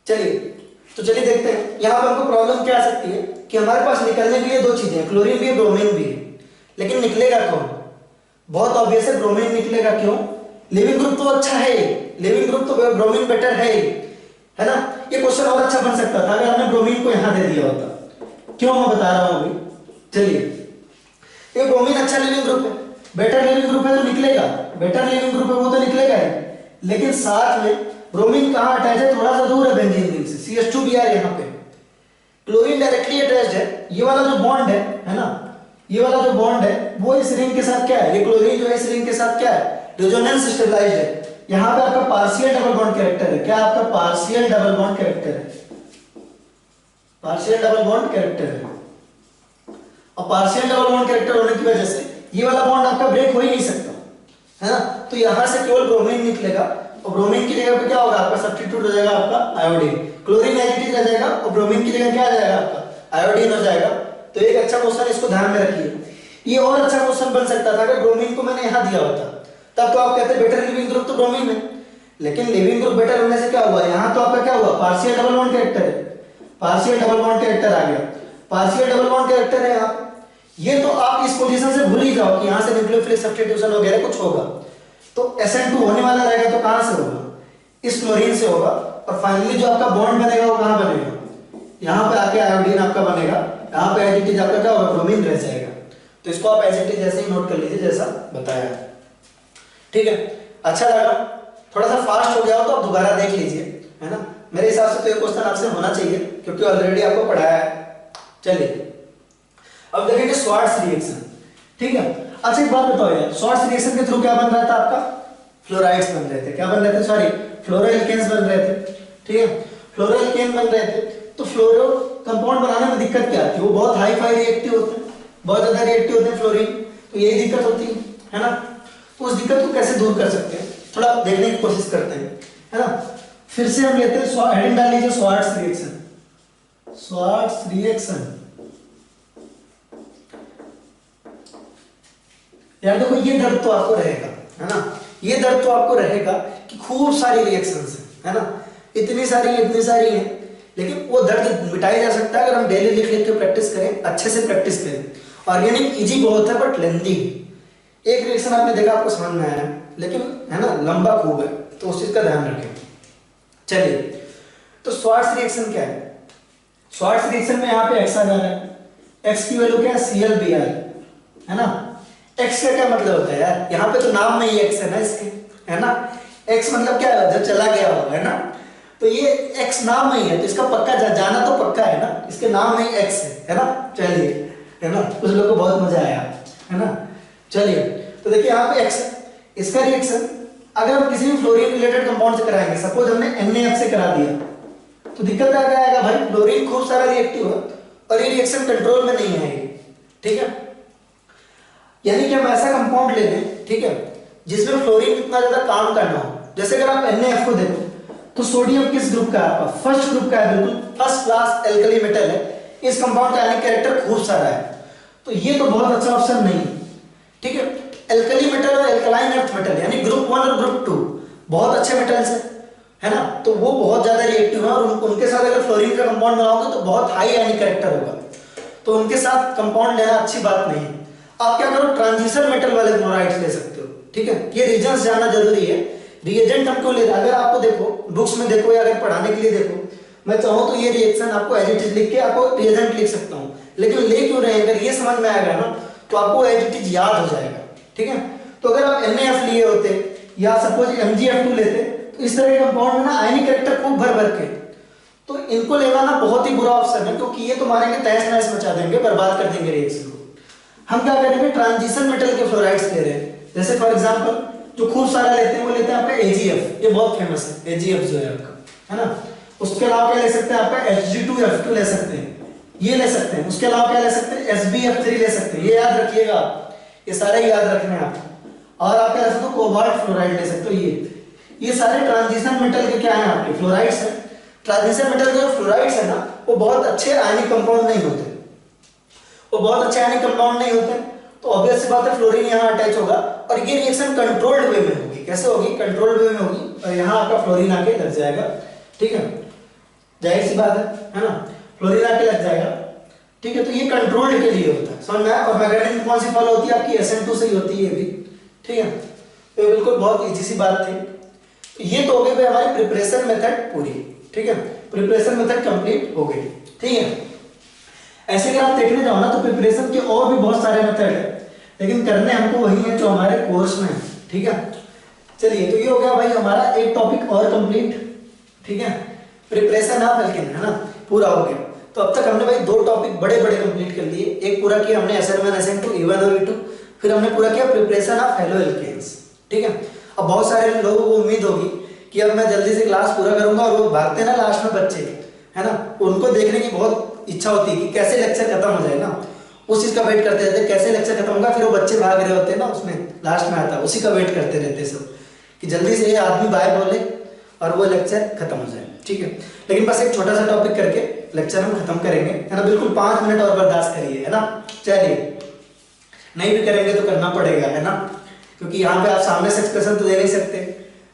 चलिए तो चलिए देखते हैं यहाँ पे हमको प्रॉब्लम क्या आ सकती है कि हमारे पास निकलने के लिए दो चीजें हैं, क्लोरीन भी है, ब्रोमीन भी है, लेकिन निकलेगा कौन, बहुत ऑब्वियस है ब्रोमीन निकलेगा। क्यों, लिविंग ग्रुप तो अच्छा है, लिविंग ग्रुप तो ब्रोमीन बेटर है ना। ये क्वेश्चन और अच्छा बन सकता था अगर हमने ब्रोमीन को यहां दे दिया होता। क्यों मैं बता रहा हूं अभी, चलिए ये ब्रोमीन अच्छा लिविंग ग्रुप है, बेटर लिविंग ग्रुप है तो निकलेगा, बेटर लिविंग ग्रुप है वो तो निकलेगा ही, लेकिन साथ में ब्रोमीन कहां अटैच है, थोड़ा सा दूर है बेंजीन रिंग से, CH2Br यहां पे। क्लोरीन डायरेक्टली अटैच्ड है, ये वाला जो बॉन्ड है ना, ये वाला जो बॉन्ड है वो इस रिंग के साथ क्या है, ये क्लोरीन जो है इस रिंग के साथ क्या है, रेजोनेंस स्टेबलाइज्ड है। यहां पे आपका पार्शियल डबल बॉन्ड कैरेक्टर है, क्या आपका पार्शियल डबल बॉन्ड कैरेक्टर है, पार्शियल डबल बॉन्ड कैरेक्टर है। और पार्शियल डबल बॉन्ड कैरेक्टर होने की वजह से ये वाला बॉन्ड आपका ब्रेक हो ही नहीं सकता, है ना। तो यहां से केवल ब्रोमीन निकलेगा, और ब्रोमीन की जगह पे क्या होगा आपका, सब्स्टिट्यूट हो जाएगा आपका आयोडीन। क्लोरीन एज रह जाएगा और ब्रोमीन की जगह क्या आ जाएगा आपका, आयोडीन हो जाएगा। तो एक अच्छा क्वेश्चन इसको ध्यान में रखिए। ये और अच्छा क्वेश्चन बन सकता था अगर ब्रोमीन को मैंने यहां दिया होता, तब तो आप कहते हैं बेटर लिविंग ग्रुप तो ब्रोमीन है, लेकिन लिविंग ग्रुप बेटर होने से क्या हुआ, यहाँ तो आपका क्या हुआ, पार्शियल डबल बॉन्ड कैरेक्टर है, पार्शियल डबल बॉन्ड कैरेक्टर आ गया, पार्शियल डबल बॉन्ड कैरेक्टर है यहाँ। ये तो आप इस पोजीशन से भूल ही जाओ कि यहाँ से न्यूक्लियोफिलिक सब्स्टिट्यूशन वगैरह कुछ होगा, तो SN2 होने वाला रहेगा तो कहाँ से होगा, इस क्लोरीन से होगा। और फाइनली जो आपका बॉन्ड बनेगा वो कहाँ बनेगा, यहाँ पे आके आयोडीन आपका बनेगा, यहाँ पे एज इट इज आपका क्या होगा, ब्रोमीन रह जाएगा। तो इसको आप एज इट इज जैसे ही नोट कर लीजिए जैसा बताया, ठीक है। अच्छा लगा, थोड़ा सा फास्ट हो गया हो तो आप दोबारा देख लीजिए, है ना। मेरे हिसाब से तो ये क्वेश्चन आपसे होना चाहिए क्योंकि ऑलरेडी आपको पढ़ाया है। चलिए अब देखेंगे स्वार्ट्स रिएक्शन, ठीक है। अच्छा एक बात बताओ यार, स्वार्ट्स रिएक्शन के थ्रू क्या बन रहा था आपका, फ्लोराइड्स बन रहे थे, क्या बन रहे थे, सॉरी फ्लोरोएल्केन्स बन रहे थे, ठीक है, फ्लोरोएल्केन बन रहे थे। तो फ्लोरो कंपाउंड बनाने में दिक्कत क्या आती है, वो बहुत हाई फाई रिएक्टिव होते हैं, बहुत ज्यादा रिएक्टिव होते हैं फ्लोरीन, तो यही दिक्कत होती है ना। तो उस दिक्कत को कैसे दूर कर सकते हैं, थोड़ा देखने की कोशिश करते हैं, है ना। फिर से हम लेते हैं, हेडिंग डाल लीजिए स्वार्ट्स रिएक्शन, स्वार्ट्स रिएक्शन। यार देखो ये दर्द तो आपको रहेगा, है ना, ये दर्द तो आपको रहेगा कि खूब सारी रिएक्शंस है ना, इतनी सारी हैं, लेकिन वो दर्द मिटाया जा सकता है अगर हम डेली लिख लिख के प्रैक्टिस करें, अच्छे से प्रैक्टिस करें। ऑर्गेनिक इजी बहुत है बट लेंदी, एक रिएक्शन आपने देखा आपको समझ में आया, लेकिन है ना लंबा खूब है, तो उस चीज का ध्यान रखें। चलिए तो स्वार्ट्स रिएक्शन क्या है, स्वार्ट्स रिएक्शन में यहाँ पे एक्स आ जा रहा है, एक्स की वैल्यू क्या है, ClBr, है ना। एक्स का क्या मतलब होता है यार, यहाँ पे तो नाम में ही एक्स है ना इसके, है ना। एक्स मतलब क्या है, जब चला गया होगा, है ना। तो ये एक्स नाम में ही है, तो इसका पक्का जाना तो पक्का है ना, इसके नाम में ही एक्स है ना। चलिए, है ना, कुछ लोगों को बहुत मजा आया, है ना। चलिए तो देखिए यहाँ पे एक्स, इसका रिएक्शन अगर हम किसी भी फ्लोरीन रिलेटेड कंपाउंड से कराएंगे, सपोज हमने NaF से करा दिया, तो दिक्कत क्या आएगा भाई, फ्लोरीन खूब सारा रिएक्टिव है और ये रिएक्शन कंट्रोल में नहीं आएगी, ठीक है। यानी कि हम ऐसा कंपाउंड ले लें, ठीक है, जिसमें फ्लोरीन इतना ज्यादा काम करना हो। जैसे अगर आप NaF को देखो तो सोडियम किस ग्रुप का है आपका, फर्स्ट ग्रुप का है, बिल्कुल फर्स्ट क्लास एल्कली मेटल है, इस कंपाउंड का आयनिक कैरेक्टर खूब सारा है, तो ये तो बहुत अच्छा ऑप्शन नहीं है, ठीक है। एल्कली मेटल और एल्कलाइन अर्थ मेटल यानी ग्रुप 1 और ग्रुप 2 बहुत अच्छे मेटल्स है ना, तो वो बहुत ज्यादा रिएक्टिव है और उनके साथ अगर फ्लोरीन का कंपाउंड बनाओगे तो बहुत हाई आयनिक कैरेक्टर होगा, तो उनके साथ कंपाउंड लेना अच्छी बात नहीं है। आप क्या करो, ट्रांजिशन मेटल वाले क्लोराइड्स ले सकते हो, ठीक है। ये रीजंस जानना जरूरी है, रिएजेंट हमको ले, अगर आपको देखो बुक्स में देखो या अगर पढ़ाने के लिए देखो, मैं चाहूँ तो ये रिएक्शन आपको एज इट इज लिख के आपको रिएजेंट लिख सकता हूँ, लेकिन ले क्यों रहे हैं, अगर ये समझ में आएगा ना तो आपको एज इट इज याद हो जाएगा, ठीक है। तो अगर आप NaF लिए होते या सपोज MgF2 लेते तो इस तरह के कंपाउंड में ना आयनिक कैरेक्टर खूब भर भर के, तो इनको लेना ना बहुत ही बुरा ऑप्शन है, क्योंकि ये तो मारेंगे, तहस नहस मचा देंगे, बर्बाद कर देंगे रिएक्शन को। हम क्या करेंगे, ट्रांजिशन मेटल के फ्लोराइड्स ले रहे हैं, जैसे फॉर एग्जांपल जो खूब सारा लेते हैं वो लेते हैं आपका AgF, ये बहुत फेमस है AgF जो है आपका, है ना। उसके अलावा क्या ले सकते हैं आपका Hg2F2 ले सकते हैं, ये ले सकते हैं। उसके अलावा क्या ले सकते हैं, SbF3 ले सकते हैं, ये याद रखिएगा, ये सारे याद रखने हैं आपको। और आप क्या ले सकते हो, कोबाल्ट फ्लोराइड ले सकते हो, ये सारे ट्रांजिशन मेटल के क्या है आपके फ्लोराइड्स हैं। ट्रांजिशन मेटल के जो फ्लोराइड्स है ना वो बहुत अच्छे आयनिक कंपाउंड नहीं होते, वो बहुत अच्छे आयनिक कंपाउंड नहीं होते, तो ऑब्वियस सी बात है फ्लोरीन यहाँ अटैच होगा और ये रिएक्शन कंट्रोल्ड वे में होगी। कैसे होगी, कंट्रोल्ड वे में होगी और यहाँ आपका फ्लोरीन आके लग जाएगा, ठीक है, जाहिर सी बात है ना, फ्लोरीन आके लग जाएगा, ठीक है। तो ये कंट्रोल्ड के लिए होता है, समझ में आया। और मैकेनिज्म कौन सी फॉलो होती है आपकी, SN2 से ही होती है ये भी, ठीक है। तो ये बिल्कुल बहुत इजी सी बात थी। ये तो हो गई भाई हमारी प्रिपरेशन मेथड पूरी, ठीक है, प्रिपरेशन मेथड कंप्लीट हो गई, ठीक है। ऐसे अगर आप देखने जाओ ना तो प्रिपरेशन के और भी बहुत सारे मेथड है, लेकिन करने हमको वही है जो हमारे कोर्स में है, ठीक है। चलिए तो ये हो गया भाई हमारा एक टॉपिक और कंप्लीट, ठीक है, प्रिपरेशन ऑफ एल्केन, है ना, पूरा हो गया। तो अब तक हमने भाई 2 टॉपिक बड़े बड़े कंप्लीट कर लिए, एक पूरा किया हमने SN1 SN2 E1 और E2, फिर हमने पूरा किया प्रिपरेशन ऑफ हेलो एल्केन्स, ठीक है। अब बहुत सारे लोगों को उम्मीद होगी कि अब मैं जल्दी से क्लास पूरा करूंगा और वो भागते ना लास्ट में बच्चे, है ना, उनको देखने की बहुत इच्छा होती है कि कैसे लेक्चर खत्म हो जाए ना, उस चीज का वेट करते रहते हैं, कैसे लेक्चर खत्म होगा, फिर वो बच्चे भाग रहे होते हैं ना उसमें लास्ट में आता है, उसी का वेट करते रहते हैं सब कि जल्दी से ये आदमी बाय बोले और वो लेक्चर खत्म हो जाए, ठीक है। लेकिन बस एक छोटा सा टॉपिक करके लेक्चर हम खत्म करेंगे, है ना, बिल्कुल 5 मिनट और बर्दाश्त करिए, है ना। चलिए नहीं भी करेंगे तो करना पड़ेगा, है ना, क्योंकि यहाँ पे आप सामने से एक्सप्रेशन तो दे नहीं सकते,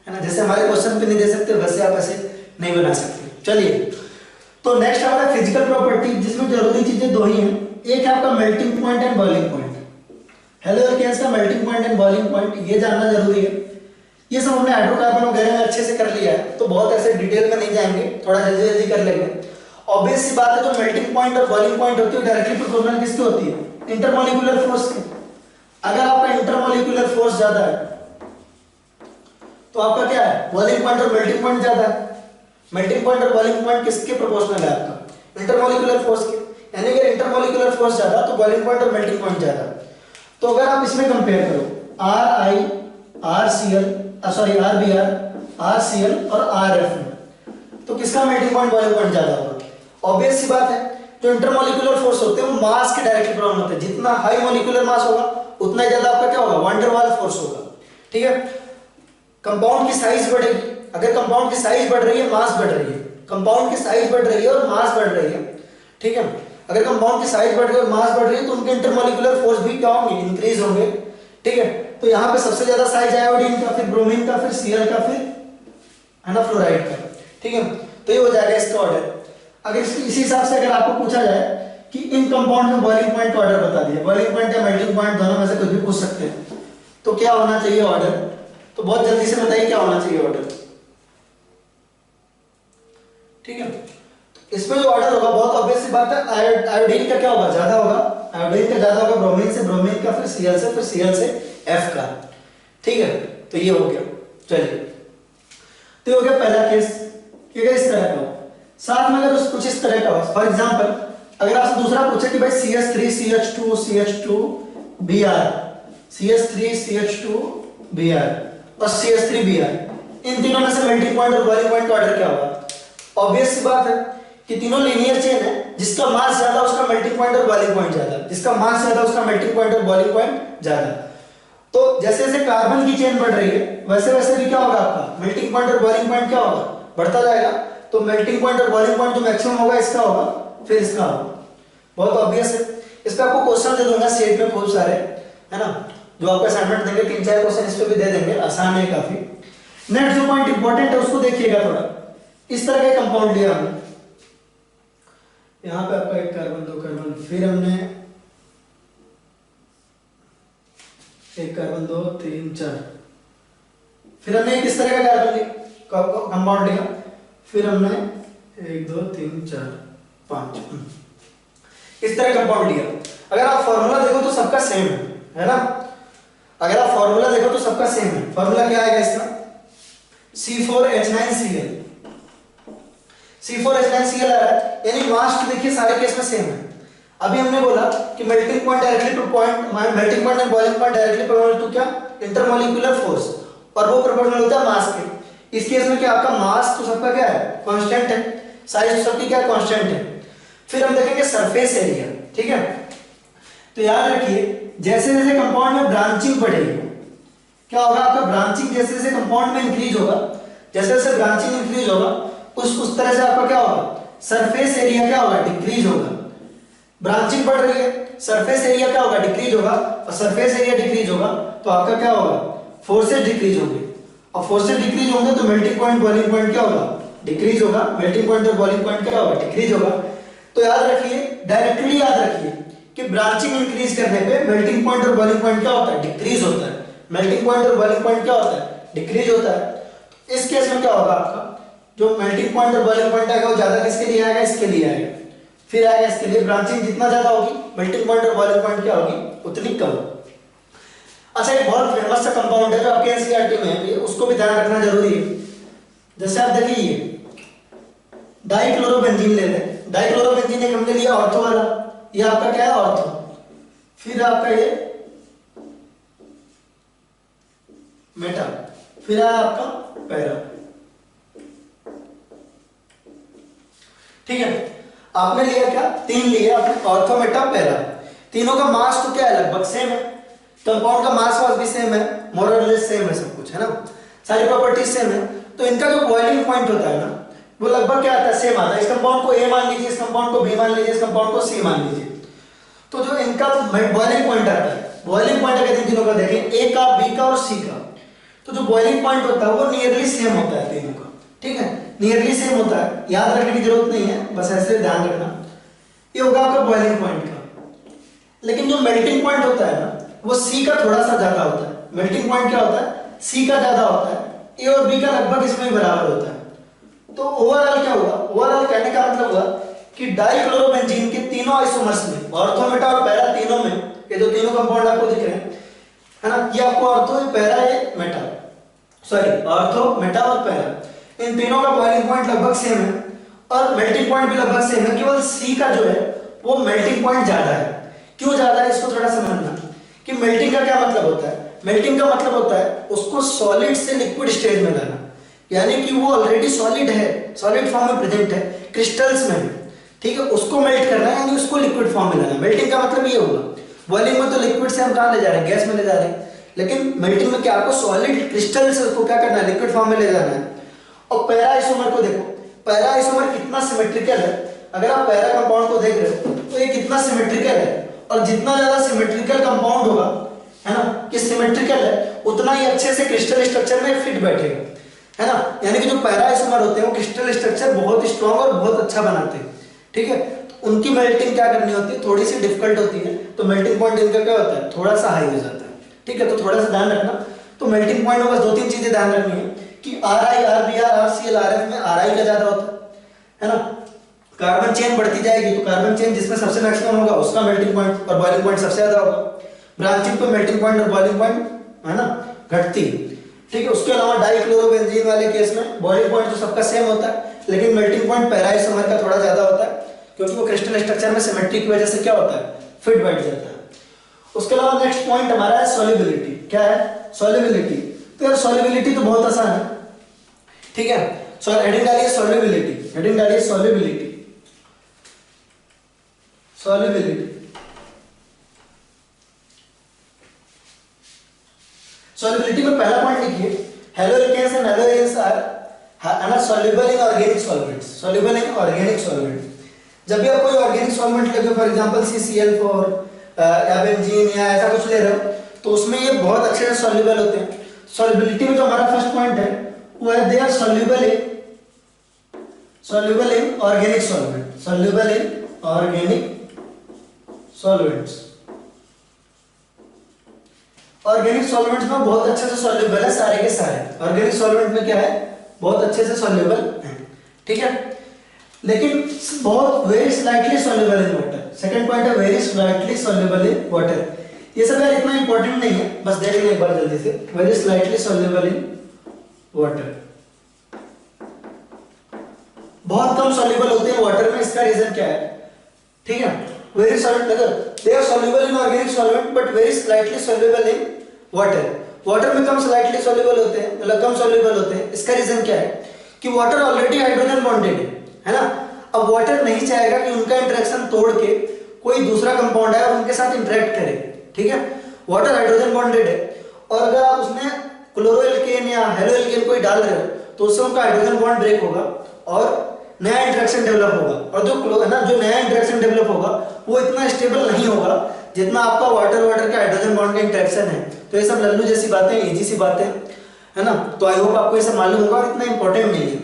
है ना, जैसे हमारे क्वेश्चन पे नहीं दे सकते वैसे आप ऐसे नहीं बना सकते। चलिए, तो नेक्स्ट हमारा फिजिकल प्रॉपर्टी, जिसमें जरूरी चीजें दो ही हैं, एक है आपका melting point and boiling point. Halo alkanes का melting point and boiling point ये जानना जरूरी है। ये सब हमने हाइड्रोकार्बन वगैरह में अच्छे से कर लिया है, तो बहुत ऐसे डिटेल में नहीं जाएंगे, थोड़ा जल्दी जल्दी कर लेंगे। ऑब्वियस सी बात है, जो मेल्टिंग पॉइंट और बॉइलिंग पॉइंट होती है डायरेक्टली प्रोपोर्शनल किसकी होती है? इंटरमोलिकुलर फोर्स की। अगर आपका इंटरमोलिकुलर फोर्स ज्यादा है तो आपका क्या है, बॉइलिंग पॉइंट और मेल्टिंग पॉइंट ज्यादा है। मेल्टिंग पॉइंट और बॉइलिंग पॉइंट किसके प्रोपोर्शनल है? आपका इंटरमोलिकुलर फोर्स के। यानी कि इंटरमोलिकुलर फोर्स ज्यादा तो बॉइलिंग पॉइंट और मेल्टिंग पॉइंट ज्यादा। तो अगर आप इसमें कंपेयर करो RBR, RCl और RF में, तो किसका मेल्टिंग पॉइंट बॉइलिंग पॉइंट ज्यादा होगा? ऑब्वियस सी बात है, जो इंटरमोलिकुलर फोर्स होते हैं वो मास के डायरेक्टली प्रॉब्लम होते हैं। जितना हाई मोलिकुलर मास होगा उतना ज्यादा आपका क्या होगा, वैन डेर वाल्स फोर्स होगा। ठीक है, कंपाउंड की साइज बढ़ेगी। अगर कंपाउंड की साइज बढ़ रही है, मास बढ़ रही है, कंपाउंड की साइज बढ़ रही है और मास बढ़ रही है, ठीक है, अगर कंपाउंड की साइज बढ़ रही है और मास बढ़ रही है तो उनके इंटरमोलिकुलर फोर्स भी क्या होंगे, इंक्रीज होंगे। ठीक है, तो यहाँ पे सबसे ज्यादा साइज आयोडीन का, फिर ब्रोमीन का, फिर Cl का, फिर है ना फ्लोराइड का। ठीक है, तो ये हो जाएगा इसका ऑर्डर। अगर इसी हिसाब से अगर आपको पूछा जाए कि इन कंपाउंड में बॉइलिंग पॉइंट का ऑर्डर बता दिया, बॉइलिंग पॉइंट या मेल्टिंग पॉइंट दोनों में से कुछ भी पूछ सकते हैं, तो क्या होना चाहिए ऑर्डर? तो बहुत जल्दी से बताइए क्या होना चाहिए ऑर्डर। ठीक है, इसमें जो ऑर्डर होगा बहुत ऑब्वियस सी बात है, आयोडीन का क्या होगा, ज्यादा होगा, आयोडीन का ज्यादा होगा, ब्रोमीन से, ब्रोमीन का, फिर Cl से, फिर Cl से F का। ठीक है, तो ये हो गया। चलिए, तो ये हो गया पहला केस, कि अगर इस तरह का हो, साथ में अगर कुछ इस तरह का हो, फॉर एग्जांपल अगर आपसे दूसरा पूछे कि भाई CH3CH2 CH2Br, CH3CH2Br और CH3Br, इन तीनों में से मेल्टिंग पॉइंट और बॉइलिंग पॉइंट का ऑर्डर क्या होगा? ऑब्वियस सी बात है कि तीनों लीनियर चेन है, जिसका मास ज्यादा उसका मेल्टिंग पॉइंट और बॉइलिंग पॉइंट ज्यादा, जिसका मास ज्यादा उसका मेल्टिंग पॉइंट और बॉइलिंग पॉइंट ज्यादा। तो जैसे जैसे कार्बन की चेन बढ़ रही है वैसे वैसे भी क्या होगा, आपका मेल्टिंग पॉइंट और बॉइलिंग पॉइंट क्या होगा, बढ़ता जाएगा। तो मेल्टिंग पॉइंट और बॉइलिंग पॉइंट जो मैक्सिमम होगा इसका होगा, फिर इसका होगा। बहुत ऑब्वियस है। इस पे आपको क्वेश्चन दे दूंगा सेट में खूब सारे, है ना, जो आपको असाइनमेंट देंगे, 3-4 क्वेश्चन इस पे भी दे देंगे, आसान है काफी। नेक्स्ट जो पॉइंट इंपॉर्टेंट है उसको देखिएगा थोड़ा। इस तरह का कंपाउंड लिया हमने, यहां पे आपका एक कार्बन, 2 कार्बन, फिर हमने एक कार्बन, 2 3 4, फिर हमने किस तरह का कार्बन लिया, कंपाउंड लिया, फिर हमने 1 2 3 4 5 इस तरह कंपाउंड लिया। अगर आप फॉर्मूला देखो तो सबका सेम है ना, अगर आप फॉर्मूला देखो तो सबका सेम है। फॉर्मूला क्या आएगा इसका, C4H9Cl, C4H9Cl आ रहा है, यानी मास तो देखिए सारे केस में सेम है। अभी हमने बोला कि melting point directly to point, melting point and boiling point directly proportional to क्या, इंटरमोलिकुलर फोर्स, और वो प्रोपोर्शनल होता है मास के। इस केस में क्या आपका मास तो सबका क्या है, कांस्टेंट है, साइज सबकी क्या कांस्टेंट है। फिर हम देखेंगे सरफेस एरिया। ठीक है, तो याद रखिए जैसे जैसे कंपाउंड में ब्रांचिंग बढ़ेगी क्या होगा, आपका ब्रांचिंग जैसे जैसे कंपाउंड में इंक्रीज होगा, जैसे जैसे ब्रांचिंग इंक्रीज होगा उस तरह से आपका क्या होगा, सरफेस एरिया क्या होगा, डिक्रीज होगा। ब्रांचिंग बढ़ रही है, सरफेस एरिया क्या होगा, डिक्रीज होगा, और सरफेस एरिया डिक्रीज होगा तो आपका क्या होगा, फोर्सेस डिक्रीज होंगे, और फोर्सेस डिक्रीज होंगे तो मेल्टिंग पॉइंट बॉइलिंग पॉइंट क्या होगा, डिक्रीज होगा। मेल्टिंग पॉइंट और बॉइलिंग पॉइंट क्या होगा, डिक्रीज होगा। तो याद रखिए, डायरेक्टली याद रखिए कि ब्रांचिंग इंक्रीज करने पे मेल्टिंग पॉइंट और बॉइलिंग पॉइंट क्या होता है, डिक्रीज होता है। मेल्टिंग पॉइंट और बॉइलिंग पॉइंट क्या होता है, डिक्रीज होता है। इस केस में क्या होगा, आपका जो मेल्टिंग पॉइंट और बॉइलिंग पॉइंट आएगा वो ज्यादा किसके लिए आएगा, इसके लिए आएगा, फिर आएगा इसके लिए। ब्रांचिंग जितना ज्यादा होगी मेल्टिंग पॉइंट और बॉइलिंग पॉइंट क्या होगी, उतनी कम। अच्छा, एक बहुत फेमस सा कंपाउंड है जो आपके एनसीईआरटी में है, उसको भी ध्यान रखना जरूरी है। जैसे आप देखिए डाइक्लोरोबेंजीन ले लें, डाइक्लोरोबेंजीन एक हमने लिया ऑर्थो वाला, ये आपका क्या है, ऑर्थो। फिर आपका ये मेटा, फिर है आपका पैरा। ठीक है, आपने लिया क्या, 3 लिया आपने, ऑर्थो, मेटा, पैरा। तीनों का मास तो क्या है, लगभग सेम है। कंपाउंड का मास वास भी सेम है, मोर और लेस सेम है, सब कुछ है ना, सारी प्रॉपर्टीज सेम है। तो इनका जो बॉइलिंग पॉइंट होता है ना वो लगभग क्या आता है, सेम आता है। इस कंपाउंड को A मान लीजिए, इस कंपाउंड को B मान लीजिए, इस कंपाउंड को C मान लीजिए, तो जो इनका बॉइलिंग पॉइंट आता है बॉइलिंग पॉइंट अगर इन तीनों का देखें, ए का, बी का और सी का, तो जो बॉइलिंग पॉइंट होता है वो नियरली सेम होता है तीनों का, ठीक है, नियरली सेम होता है, याद रखने की जरूरत नहीं है, बस ऐसे ध्यान रखना। ये होगा आपका बॉइलिंग पॉइंट का। लेकिन जो मेल्टिंग पॉइंट होता है ना, वो सी का थोड़ा सा ज्यादा होता है। मेल्टिंग पॉइंट क्या होता है, सी का ज्यादा होता है, ए और बी का लगभग इसमें ही बराबर होता है। तो ओवरऑल क्या हुआ, ओवरऑल कहने का मतलब हुआ कि डाइक्लोरोबेंजीन के तीनों आइसोमर्स में, ऑर्थो, मेटा और पैरा तीनों में, ये जो तीनों कंपाउंड आपको दिख रहे हैं, है ना, ये आपको ऑर्थो, ये पैरा, ये मेटा, सॉरी ऑर्थो, मेटा और पैरा, इन तीनों का बॉइलिंग पॉइंट लगभग सेम है और मेल्टिंग पॉइंट भी लगभग सेम है। केवल सी का जो है वो मेल्टिंग पॉइंट ज्यादा है। क्यों ज्यादा है, इसको थोड़ा समझना कि मेल्टिंग का क्या मतलब होता है। मेल्टिंग का मतलब होता है उसको सॉलिड से लिक्विड स्टेज में लाना, यानी कि वो ऑलरेडी सॉलिड है, सॉलिड फॉर्म में प्रेजेंट है, क्रिस्टल्स में, ठीक है, उसको मेल्ट करना है, यानी उसको लिक्विड फॉर्म में लाना। मेल्टिंग का मतलब ये होगा। बॉइलिंग में तो लिक्विड से हम कहाँ ले जा रहे हैं, गैस में ले जा रहे हैं, लेकिन मेल्टिंग में क्या, आपको सॉलिड क्रिस्टल से उसको क्या करना है, लिक्विड फॉर्म में ले जाना है। और पैरा आइसोमर को देखो, पैरा आइसोमर कितना सिमेट्रिकल है। अगर आप पैरा कंपाउंड को देख रहे हो तो ये कितना सिमेट्रिकल है, और जितना ज्यादा सिमेट्रिकल कंपाउंड होगा, है ना, कि सिमेट्रिकल है, उतना ही अच्छे से क्रिस्टल स्ट्रक्चर में फिट बैठेगा, है ना। यानी कि जो पैरा आइसोमर होते हैं वो क्रिस्टल स्ट्रक्चर बहुत स्ट्रॉन्ग और बहुत अच्छा बनाते हैं, ठीक है। तो उनकी मेल्टिंग क्या करनी होती है, थोड़ी सी डिफिकल्ट होती है, तो मेल्टिंग पॉइंट इनका क्या होता है, थोड़ा सा हाई हो जाता है, ठीक है। तो थोड़ा सा ध्यान रखना। तो मेल्टिंग पॉइंट में बस दो तीन चीजें ध्यान रखनी है कि R I, R B R, R C L, R F में आर आई का ज्यादा होता है ना। कार्बन चेन बढ़ती जाएगी तो कार्बन चेन जिसमें सबसे मैक्सिमम होगा उसका मेल्टिंग पॉइंट और बॉइलिंग पॉइंट सबसे ज्यादा होगा। ब्रांचिंग पे मेल्टिंग पॉइंट और बॉइलिंग पॉइंट, है ना, घटती, ठीक है। उसके अलावा डाइक्लोरोबेंजीन वाले केस में बॉइलिंग पॉइंट तो सबका सेम होता है, लेकिन मेल्टिंग पॉइंट पैरा आइसोमर का थोड़ा ज्यादा होता है, क्योंकि वो क्रिस्टल स्ट्रक्चर में सिमेट्री की वजह से क्या होता है, फिट बैठ जाता है। उसके अलावा नेक्स्ट पॉइंट हमारा है सॉल्युबिलिटी। क्या है, सॉल्युबिलिटी। तो यार सॉल्युबिलिटी तो बहुत आसान है, ठीक है। हेडिंग डालिए सॉल्युबिलिटी, हेडिंग डालिए सॉल्युबिलिटी, सॉल्युबिलिटी। सॉल्युबिलिटी में पहला पॉइंट लिखिए, haloalkanes and haloarenes are soluble in organic solvents, soluble in organic solvents. जब भी आप कोई ऑर्गेनिक सॉल्वेंट लगे, फॉर एग्जांपल CCl4 या बेंजीन या ऐसा कुछ ले रहे हो, तो उसमें ये बहुत अच्छे से सॉल्युबल होते हैं। सॉल्युबिलिटी में जो हमारा फर्स्ट पॉइंट है वो है they are soluble in organic solvent, soluble in organic solvents. Organic solvents में बहुत अच्छे से सॉल्युबल है सारे के सारे। ऑर्गेनिक सॉल्वेंट में क्या है, बहुत अच्छे से सॉल्युबल है, ठीक है। लेकिन बहुत very slightly soluble in water. Second point है very slightly soluble in water. ये सब यार इतना इंपॉर्टेंट नहीं है, बस देख लें एक बार जल्दी से। Very slightly soluble in water, बहुत कम सॉल्युबल होते हैं वाटर में। इसका रीजन क्या है, ठीक है। वेरी सॉल्युबल, अगर they are soluble in organic solvent but very slightly soluble in water. Water में कम स्लाइटली सॉल्युबल होते हैं, मतलब कम सॉल्युबल होते हैं। इसका रीजन क्या है कि वाटर ऑलरेडी हाइड्रोजन बॉन्डेड है ना। अब वाटर नहीं चाहेगा कि उनका इंटरेक्शन तोड़ के कोई दूसरा कंपाउंड है और उनके साथ इंटरेक्ट करे, ठीक है। वाटर हाइड्रोजन बॉन्डेड है, और अगर आप उसमें क्लोरोएल्केन या हेलोएल्केन कोई डाल रहे हो तो उससे उनका हाइड्रोजन बॉन्ड ब्रेक होगा और नया इंटरेक्शन डेवलप होगा। और जो नया इंटरेक्शन डेवलप होगा वो इतना स्टेबल नहीं होगा जितना आपका वाटर के हाइड्रोजन बॉन्ड का इंटरेक्शन है। तो ये सब लल्लू जैसी बातें, इजी सी बातें, है ना। तो आई होप आपको ये सब मालूम होगा और इतना इंपॉर्टेंट नहीं है,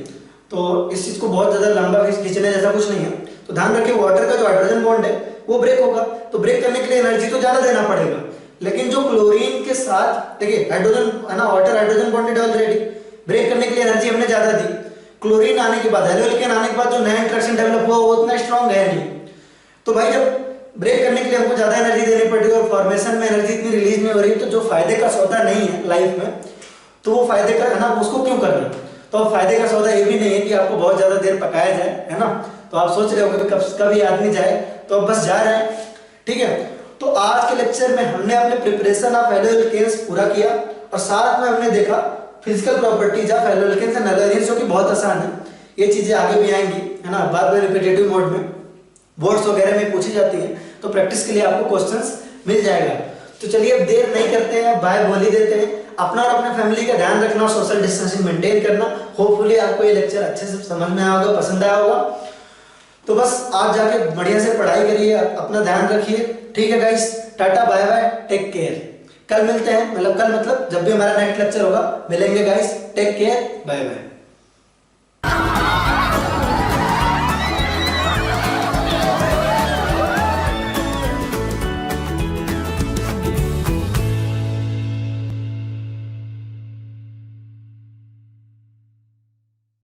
तो इस चीज को बहुत ज्यादा लंबा खींचने जैसा कुछ नहीं है। तो ध्यान रखिए, वाटर का जो हाइड्रोजन बॉन्ड है वो ब्रेक होगा, तो ब्रेक करने के लिए एनर्जी तो ज्यादा देना पड़ेगा। लेकिन जो क्लोरीन के साथ, देखिए हाइड्रोजन, है ना, water hydrogen bonded already, break करने के लिए एनर्जी हमने ज्यादा दी। क्लोरीन आने के बाद, हेलोएल्केन आने के बाद जो नया इंटरेक्शन डेवलप हुआ वो उतना स्ट्रांग है नहीं। तो भाई जब ब्रेक करने के लिए हमको ज्यादा एनर्जी देनी पड़ रही है और फॉर्मेशन में एनर्जी इतनी रिलीज नहीं हो रही, तो जो फायदे का सौदा नहीं है लाइफ में, तो वो फायदे का, है ना, उसको क्यों करना। तो अब फायदे का सौदा ये भी नहीं है कि आपको बहुत ज्यादा देर पकाया जाए, है ना। तो आप सोच रहे हो कि कभी आदमी जाए, तो अब बस जा रहे हैं, ठीक है। तो आज के लेक्चर में हमने अपने प्रिपरेशन ऑफ हेलोएल्केन्स पूरा किया और साथ में हमने देखा physical properties of haloalkanes and हेलोएरिन्स, जो कि बहुत आसान है। ये चीजें आगे भी आएंगी, है ना, बाद में रिपीटेटिव मोड में बोर्ड्स वगैरह में पूछी जाती है, तो प्रैक्टिस के लिए आपको क्वेश्चंस मिल जाएगा। तो चलिए अब देर नहीं करते हैं, बाय बोल ही देते हैं। अपना और अपने फैमिली का ध्यान रखना और सोशल डिस्टेंसिंग मेंटेन करना। होपफुली आपको ये लेक्चर अच्छे से समझ में आया होगा, पसंद आया होगा। तो बस आप जाके बढ़िया से पढ़ाई करिए, अपना ध्यान रखिए, ठीक है guys, tata bye bye, take care. कल मिलते हैं, मतलब कल मतलब जब भी हमारा नेक्स्ट लेक्चर होगा मिलेंगे guys. Take care, bye bye.